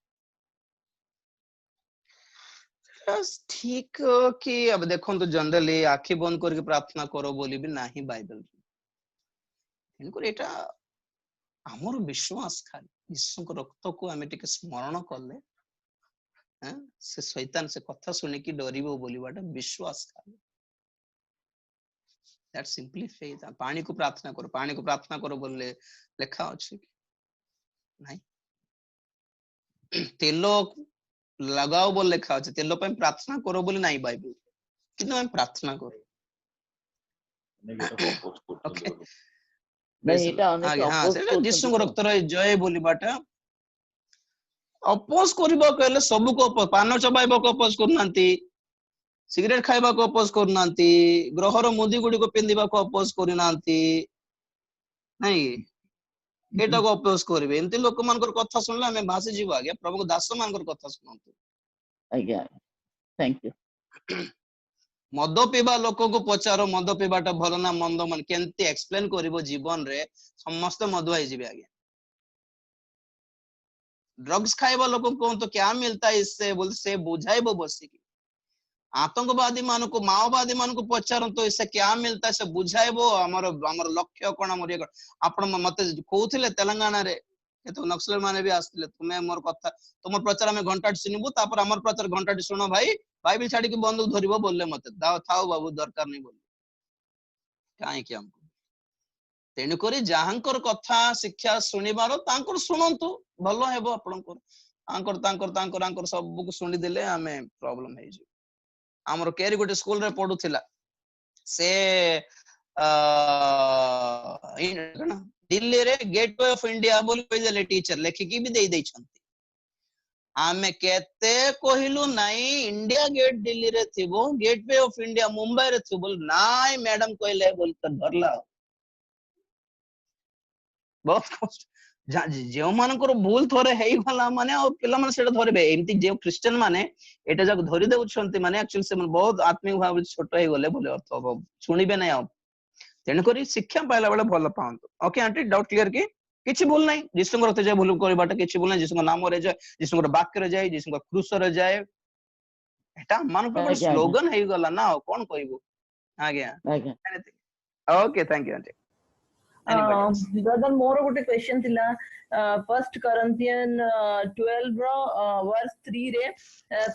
ठीक कि अब देखो तो जनरली आखि बंद करके प्रार्थना करो बोली भी नहीं बाइबल इनको एटा हमर विश्वास खाली यीशु को रक्त को हमें टिके स्मरण करले हैं से शैतान से कथा सुने की डरिबो बोलीबाटा विश्वास खाली दैट सिंपली फेथ पानी को प्रार्थना करो बोलले लिखा अछि नहीं तेलो लगाओ बोल लिखा अछि तेलो पे प्रार्थना करो बोली नहीं बाइबल किंतु हम प्रार्थना करो ओके नहीं एटा अनेक हां सेटा यीशु को रक्त रे जय बोलीबाटा अपोज करबो कहले सब को पान चबाइबो को अपोज करनांती सिगरेट खाइबा को अपोज करनांती ग्रहर मुदी गुडी को पिंदिबा को अपोज करनांती नहीं एटा को अपोज करबे एंती लोक मानकर कथा सुनला हमें भासी जीव आगे प्रभु को दास मानकर कथा सुनंतु आज्ञा थैंक यू मद पीबा लोक को पचारो मद पीबाटा भल ना मंद मन केंती एक्सप्लेन करिवो जीवन रे समस्त मदुआई जीवे आगे ड्रग्स खाइबा लोक को तो क्या मिलता है इससे बोल से बुझाइबो बसी की आतंकवादी मान को माओवादी मान को पचारन तो इससे क्या मिलता है से बुझाइबो हमर लक्ष्य कोन हमर आपण मते कहउथिले तेलंगाना रे तो नक्सल माने भी आस्तिले तुमे मोर कथा तुमर प्रचार में घंटा सुनिबो तापर हमर प्रचार घंटा सुनो भाई बाइबल छाड़ी के बंदूक धरिबो बोलले मते दाओ थाओ बाबू दरकार नहीं बोल काहे कि हमको तेनु करी जाहंकर कथा शिक्षा सुनिबारो तांकर सुनंतु भलो हेबो आपनकर तांकर सब को सुनि देले हमें प्रॉब्लम हे जे हमर केरी गोटे स्कूल रे पढुथिला से दिल्ली रे गेटवे ऑफ इंडिया बोली कहले टीचर लेखिकी भी दे दै छंती आमे केते कहिलु नाही इंडिया गेट दिल्ली रे थिबो गेटवे ऑफ इंडिया मुंबई रे थिबो नाइ मैडम कहले बोल त धरला बहुत कष्ट जो मानकर भूल थोड़े हेई वाला माने और पिला माने सेटा धरबे एमती जे क्रिश्चियन माने एटा जक धरि देउछंती माने एक्चुअली से बहुत आत्मिक भाव छोट हे गले बोले अर्थ सुनिबे नै आ तेन करी शिक्षा पाइला बेले भल पाउंत ओके आंटी डाउट क्लियर की किछि भूल नै यीशु को रते जाय भूल करबाटा किछि भूल नै यीशु को नाम रे जाय यीशु को वाक्य रे जाय यीशु को क्रूस रे जाय एटा मान को स्लोगन हे गला ना कोन कहबो आज्ञा okay thank you aunty brother मोर गोटे क्वेश्चन थिला फर्स्ट करंथियन 12 रो वर्स 3 रे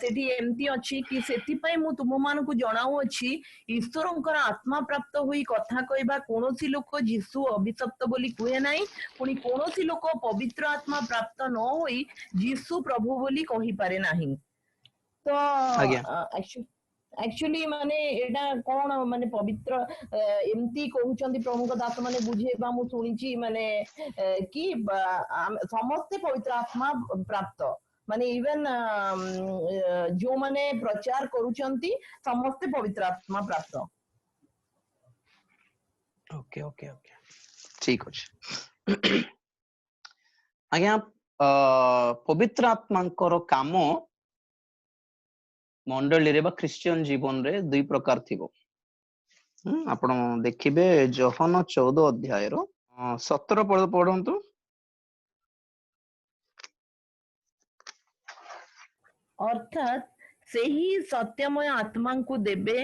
सेठी एमती अछि कि सेठी पई मु तुम मान को जणाउ अछि ईश्वरंकर आत्मा प्राप्त होई कथा कहबा कोनोसी लोक यीशु अभिशप्त बोली कुए नाही पुनी कोनोसी लोक पवित्र आत्मा प्राप्त न होई यीशु प्रभु बोली कहि पारे नाही तो एक्चुअली माने एडा कोन माने पवित्र एमती कहउचंदी प्रभु को दास माने बुझेबा मु सुनिची माने कि समस्त पवित्र आत्मा प्राप्त माने इवन जो माने प्रचार करूचंती समस्त पवित्र आत्मा प्राप्त ओके ओके ओके ठीक अछि आज्ञा पवित्र आत्मांकर काम मंडली रे बा क्रिश्चियन जीवन रे दुई प्रकार थिबो आपण देखिबे जोहन 14 अध्याय रो 17 पद पढंतु अर्थात सेही सत्यमय आत्मा को देबे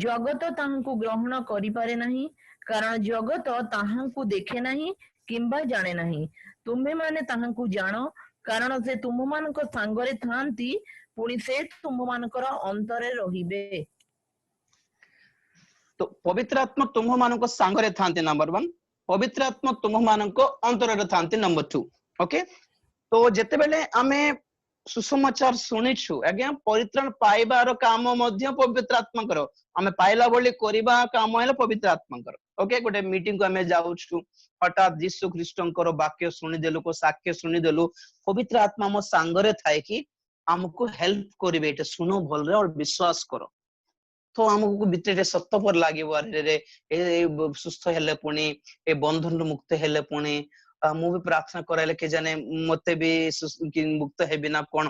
जगत ताहांकु ग्रहण करि पारे नाही कारण जगत ताहांकु देखे नाही किंबा जाने नाही तुम्हे माने ताहांकु जानो कारण से तुम मानक सांगरे थांती पुणी से तुम मानकर अंतरे रहिबे तो पवित्र आत्मा तुम मानक सांगरे थांती नंबर 1, पवित्र आत्मा तुम मानक अंतरे थांती नंबर 2। ओके, तो जेते बेले आमे सुसमाचार शुणिछु आज्ञा परित्राण पाइबार काम मध्य पवित्र आत्मा करो, आमे पाइला बोली करिबा काम है पवित्र आत्मा करो। ओके, गोटे मीटिंग को आमे जाउछु, हठात यीशु ख्रीष्टंकर वाक्य सुनि देलु को साक्ष्य सुनि देलु, पवित्र आत्मा मो सांगरे थाए कि हमको हेल्प करिवे, एटा सुनो भल रे और विश्वास करो। तो हमको भितरे सत्य पर लागिबो, अरे ए सुस्थ हेले पुणी ए बंधन मुक्त हेले पुणी मु भी प्रार्थना कराइले के जाने मते भी मुक्त हेबि ना कोन।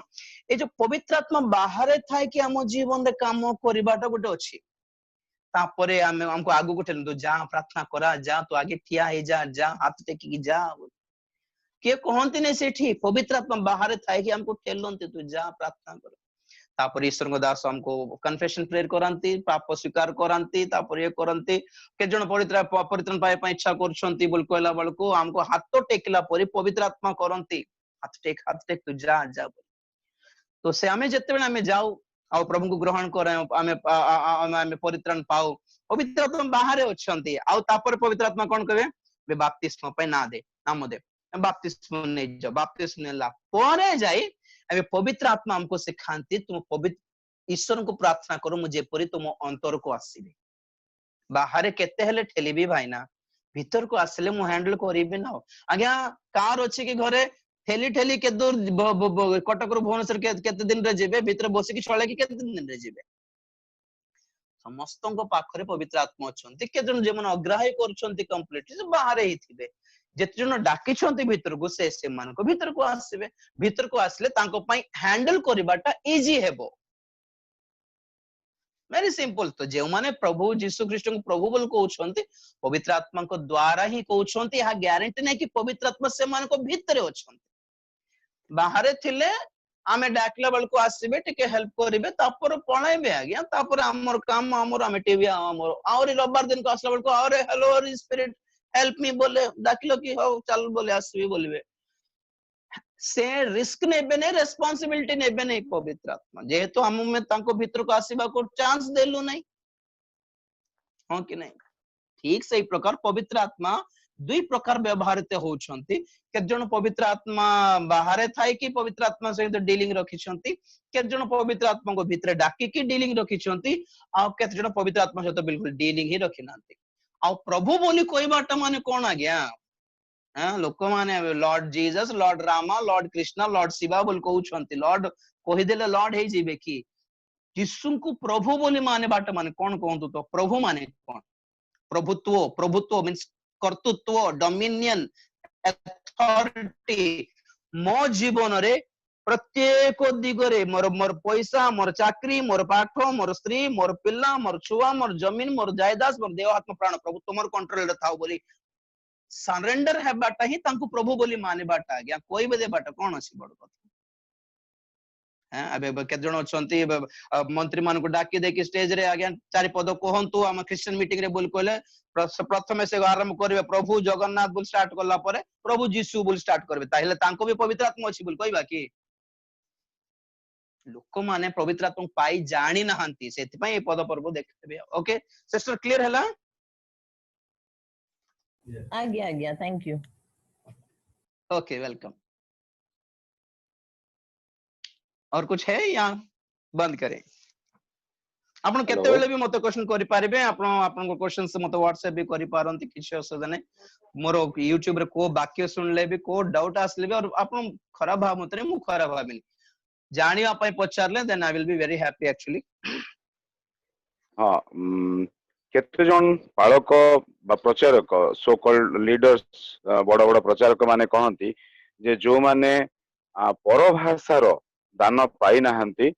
ए जो पवित्र आत्मा बाहर थाए कि हम जीवन रे काम करिबाटा गोटे अछि, तापरे हमको आगु को ठेलु जा प्रार्थना करा, जा तो आगे ठिया हे जा हाथ टेकी जा, के कहंती नै सेठी पवित्र आत्मा बाहर थाए कि हमको ठेलंती तू जा प्रार्थना कर। तापर ईश्वर दास हमको कन्फेशन प्रेयर करांती, पाप स्वीकार करांती, तापर ये करंती के जण परित्राण पाए इच्छा करछंती बोल कहला बळको हमको हाथ टेकला परी पवित्र आत्मा करंती, हाथ टेक तू जा जा। तो से हमें जते बेले हमें जाऊ आ प्रभु को ग्रहण करे, हमें परित्राण पाऊ, पवित्र आत्मा बाहर अछंती आ तापर पवित्र आत्मा कोन कहबे बे बपतिस्मा पे ना दे, नाम दे, बपतिस्मा नै जा, बपतिस्मा नेला परे जाई अबे पवित्र आत्मा हमको सिखाती तुम पवित्र ईश्वर को प्रार्थना करो मुझे परी तुम अंतर को आसीबे। बाहर केते हेले ठेलीबी भाईना, भीतर को आसले मु हैंडल करिबे ना। आज्ञा कार अछि कि घरे ठेली ठेली के दूर कटक रु भुवनेश्वर केते दिन रे जेबे, भीतर बसी कि छळे कि केते दिन रे जेबे। समस्तन को पाखरे पवित्र आत्मा अछंती, के जन जे मन अग्राह्य करछंती कंप्लीटली से बाहर ही थिबे, जेते जन डाकी छंती भीतर को से मान को भीतर को आसीबे, भीतर को आसले तांको पई हैंडल करिबाटा इजी हेबो, वेरी सिंपल। तो जे माने प्रभु यीशु ख्रीष्ट को प्रभु बोल कहउछंती पवित्र आत्मा को द्वारा ही कहउछंती, या गारंटी नै कि पवित्र आत्मा से मान को भीतर अछंती, बाहर थिले आमे डाकला बेल को आसीबे टिके हेल्प करिवे तापर पळाइबे आज्ञा, तापर हमर काम हमर आमे टीवी हमर और रविवार दिन को आसला बेल को और हेलो हॉली स्पिरिट हेल्प मी बोले डाकिलो कि हो चल बोले आसीबे बोलबे, से रिस्क नेबे नै, रेस्पोंसिबिलिटी नेबे नै पवित्र आत्मा, जेहेतु हम में तांको भीतर को आसीबा को चांस देलु नै, हां कि नै। ठीक सही प्रकार पवित्र आत्मा दुई प्रकार व्यवहारित होउछंती, के जण पवित्र आत्मा बाहर थाई कि पवित्र आत्मा सहित डीलिंग रखिछंती, के जण पवित्र आत्मा को भीतर डाकी कि डीलिंग रखिछंती, आ के जण पवित्र आत्मा सहित बिल्कुल डीलिंग ही रखिनांती। आ प्रभु बोली कहबाटा माने कोन आज्ञा, हां लोक माने Lord Jesus, Lord Rama, Lord Krishna, Lord Shiva बोल कहउछंती, लॉर्ड कहि देले लॉर्ड हे जिवे कि यीशु को प्रभु बोली माने बाटा माने कोन कहंतु, तो प्रभु माने कोन, प्रभुत्व, प्रभुत्व मीन्स कर्तृत्व, डोमिनियन, अथॉरिटी मो जीवन रे प्रत्येक दिगरे मोर मोर पैसा, मोर चाकरी, मोर पाठ, मोर स्त्री, मोर पिल्ला, मोर छुआ, मोर जमीन, मोर जायदाद, मोर देह आत्मा प्राण प्रभु तुमर कंट्रोल रे थाओ बोली सरेंडर है बाटा ही तांको प्रभु बोली माने बाटा आज्ञा, कोई बदे बाटा कोन अछि बड़ कथा। हैं अबे के जण अछंती मंत्री मान को डाकी दे कि स्टेज रे आज्ञा चारि पद कहंतु हम क्रिश्चियन मीटिंग रे बोल कहले प्रथमे से आरंभ करबे प्रभु जगन्नाथ बोल स्टार्ट करला परे प्रभु यीशु बोल स्टार्ट करबे, ताहिले तांको भी पवित्र आत्मा अछि बोल कहबा कि लोक माने पवित्र आत्मा पाई जानि नहंती, सेति पई ए पद पर्व देखबे। ओके सिस्टर क्लियर हला? आज्ञा आज्ञा, थैंक यू। Okay welcome. और कुछ है या बंद करें? आपण केते बेले भी मते क्वेश्चन करि पारिबे, आपण को क्वेश्चन से मते व्हाट्सएप भी करि पारंती, किछ असुविधा नै। मोर YouTube रे को वाक्य सुनले भी को डाउट आसले भी और आपण खराब भाव मते मु खराब भाबिनी जानिया पई पचारले, then I will be very happy actually. हां केते जन पालक बा प्रचारक सो कॉल्ड लीडर्स बड़ बड़ प्रचारक माने कहंती जे जो माने परभाषार दान पाई नाहंती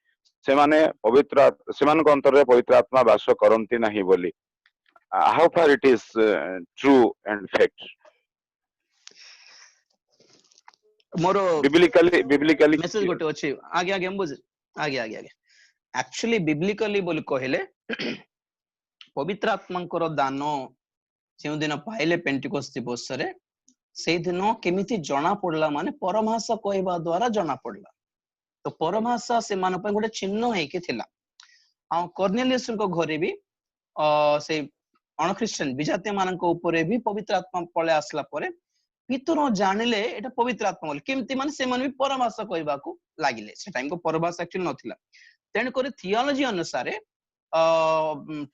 से माने पवित्र सेमान को अंतर रे पवित्र आत्मा वास करंती नाही बोली, how far it is true and fact? More biblically message गोटे अछि आगे आगे हम बुझ आगे आगे आगे एक्चुअली बिब्लिकली बोल कहले पवित्र आत्मांकर दान जे दिन पाइले पेंटिकोस्ट दिवस रे से दिन केमिति जना पड़ला माने परभाषा कहबा द्वारा जना पड़ला। तो परभाषा से मान पे गोटे चिन्ह है कि थिला आ कर्नेलियस को घरे भी से अणख्रिस्टियन विजातीय मानक उपरे भी पवित्र आत्मा पळे आसला परे पितुर जानिले एटा पवित्र आत्मा बोली केमती माने से मन भी परभाषा कहबा को लागिले से टाइम को परभाषा एक्चुअली नथिला तेन करे थियोलॉजी अनुसार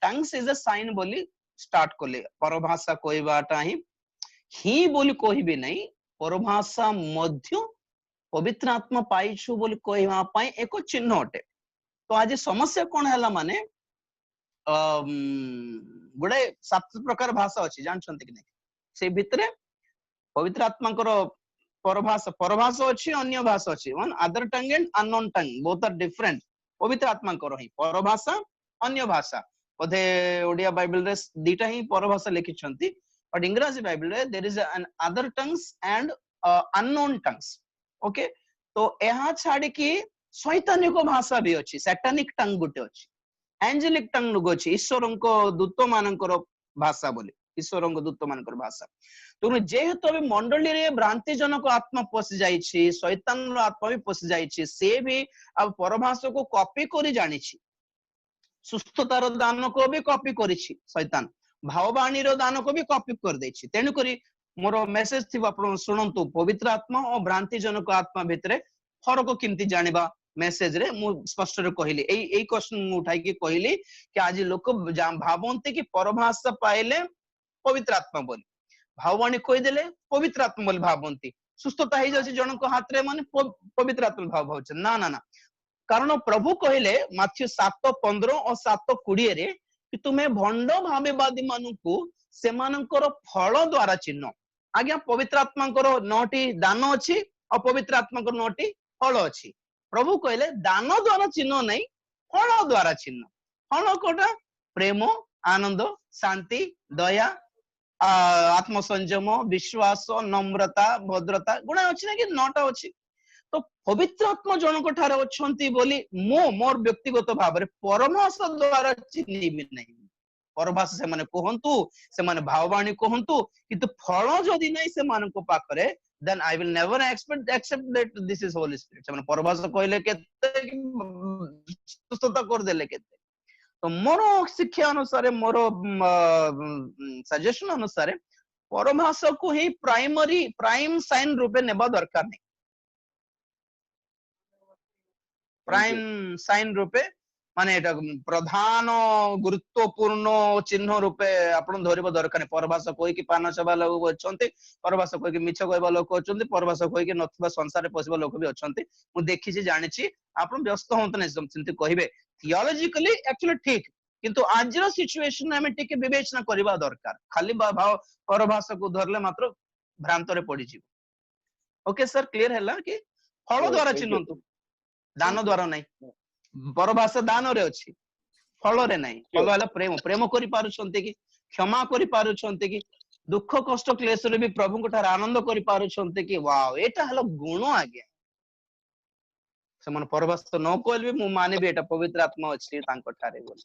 टंग्स इज अ साइन बोली स्टार्ट कले परभाषा कहबाटा ही बोली कहबे नहीं परभाषा मध्य पवित्र आत्मा पाइछु बोली कहबा पई एक चिन्ह अटे तो आज समस्या कोन हला माने गुडे 7 प्रकार भाषा अछि जानछन्ते कि नै से भितरे पवित्र आत्मा परभाषा परभाषा अछि अन्य भाषा अछि one other tongue and unknown tongue both are different पवित्र आत्मा ही परभाषा अन्य भाषा बोधे ओडिया बाइबल रे दीटा ही परभाषा लिखि छन्ती बट इंग्रजी बाइबल रे there is an other tongues and unknown tongues okay तो एहा छाडी की शैतानिक भाषा भी अछि सैटानिक टंग गुटे अछि एंजेलिक टंग नुगो अछि ईश्वरंको दूत मानकर भाषा बोली ईश्वरंको दूत मानकर भाषा तो जेहेतु अभी मंडली रे भ्रांति जनक आत्मा पसि जाइछि शैतान रो आत्मा भी पसि जाइछि से भी अब परभाषा को कॉपी करी जानिछि सुस्थतार दान को भी कॉपी करिछि शैतान भाववाणी रो दान को भी कॉपी कर दैछि तेनु करी मोर मेसेज थिबा आपण सुनंतु पवित्र आत्मा और भ्रांति जनक आत्मा भितरे फरक किंती जानिबा मेसेज रे मु स्पष्ट रे कहली एई क्वेश्चन मु उठाई के कहली कि आज लोक भावंते कि परभाषा पाइले पवित्र आत्मा बोली भाववाणी कहि देले पवित्र आत्मा बोली भावंती सुस्थता हे जाछि जनक हाथ रे माने पवित्र आत्मा भाव भावछ ना ना ना कारण प्रभु कहले माथ्यू 7:15 और 7:20 रे कि तुमे भंड भावेवादी मानकु सेमानकर फल द्वारा चिन्ह आज्ञा पवित्र आत्मांकर 9टी दान अछि और पवित्र आत्मांकर 9टी फल अछि प्रभु कहले दान द्वारा चिन्ह नहीं फल द्वारा चिन्ह फल कोटा प्रेम आनंद शांति दया आत्मसंयम विश्वास नम्रता भद्रता गुण अछि ना कि 9टा अछि तो पवित्र आत्मा जनक ठारे अछंती बोली मो मोर व्यक्तिगत भाव रे परभाषा द्वारा चिन्हिबि नहीं परभाषा से माने कहंतु से माने भाववाणी कहंतु किंतु फल जदि नहीं से मान को पाखरे then I will never accept that this is Holy Spirit से माने परभाषा कहले केते सुस्तता कर देले केते तो मोर शिक्षा अनुसार मोर सजेशन अनुसार परभाषा को ही प्राइम साइन रूपे नेबा दरकार नहीं प्राइम साइन रूपे माने एटा प्रधान गुरुत्वपूर्ण चिन्ह रूपे आपण धरिबो दरकार परभाषा कोइ कि पान सभा लोक अछंती परभाषा कोइ कि मिछ कहबा लोक अछंती परभाषा कोइ कि नथबा संसार रे पसिबा लोक भी अछंती मु देखि छी जानि छी आपण व्यस्त होंत नै चिंती कहिबे थियोलॉजिकली एक्चुअली ठीक किंतु आजर सिचुएशन हमें टिके विवेचना करबा दरकार खाली भाव परभाषा को धरले मात्र भ्रांत रे पड़ी जीव ओके सर क्लियर हैला कि फल द्वारा चिन्हंतु दान द्वारा नहीं परभाषा दान रे अछि फल रे नहीं फल वाला प्रेम प्रेम करि पारुछंते कि क्षमा करि पारुछंते कि दुख कष्ट क्लेश रे भी प्रभु को ठार आनंद करि पारुछंते कि वाओ एटा हलो गुण आगे समान परभाषा न कहल भी मु माने भी एटा पवित्र आत्मा अछि तांको ठारे बोल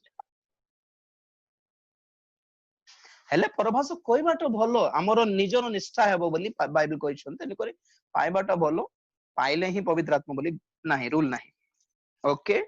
हेले परभाषा कहबाटा भलो हमर निजर निष्ठा हेबो बोली बाइबल कहि छन्ते ने करे पाइबाटा भलो पाइले ही पवित्र आत्मा बोली नाही रूल नाही ओके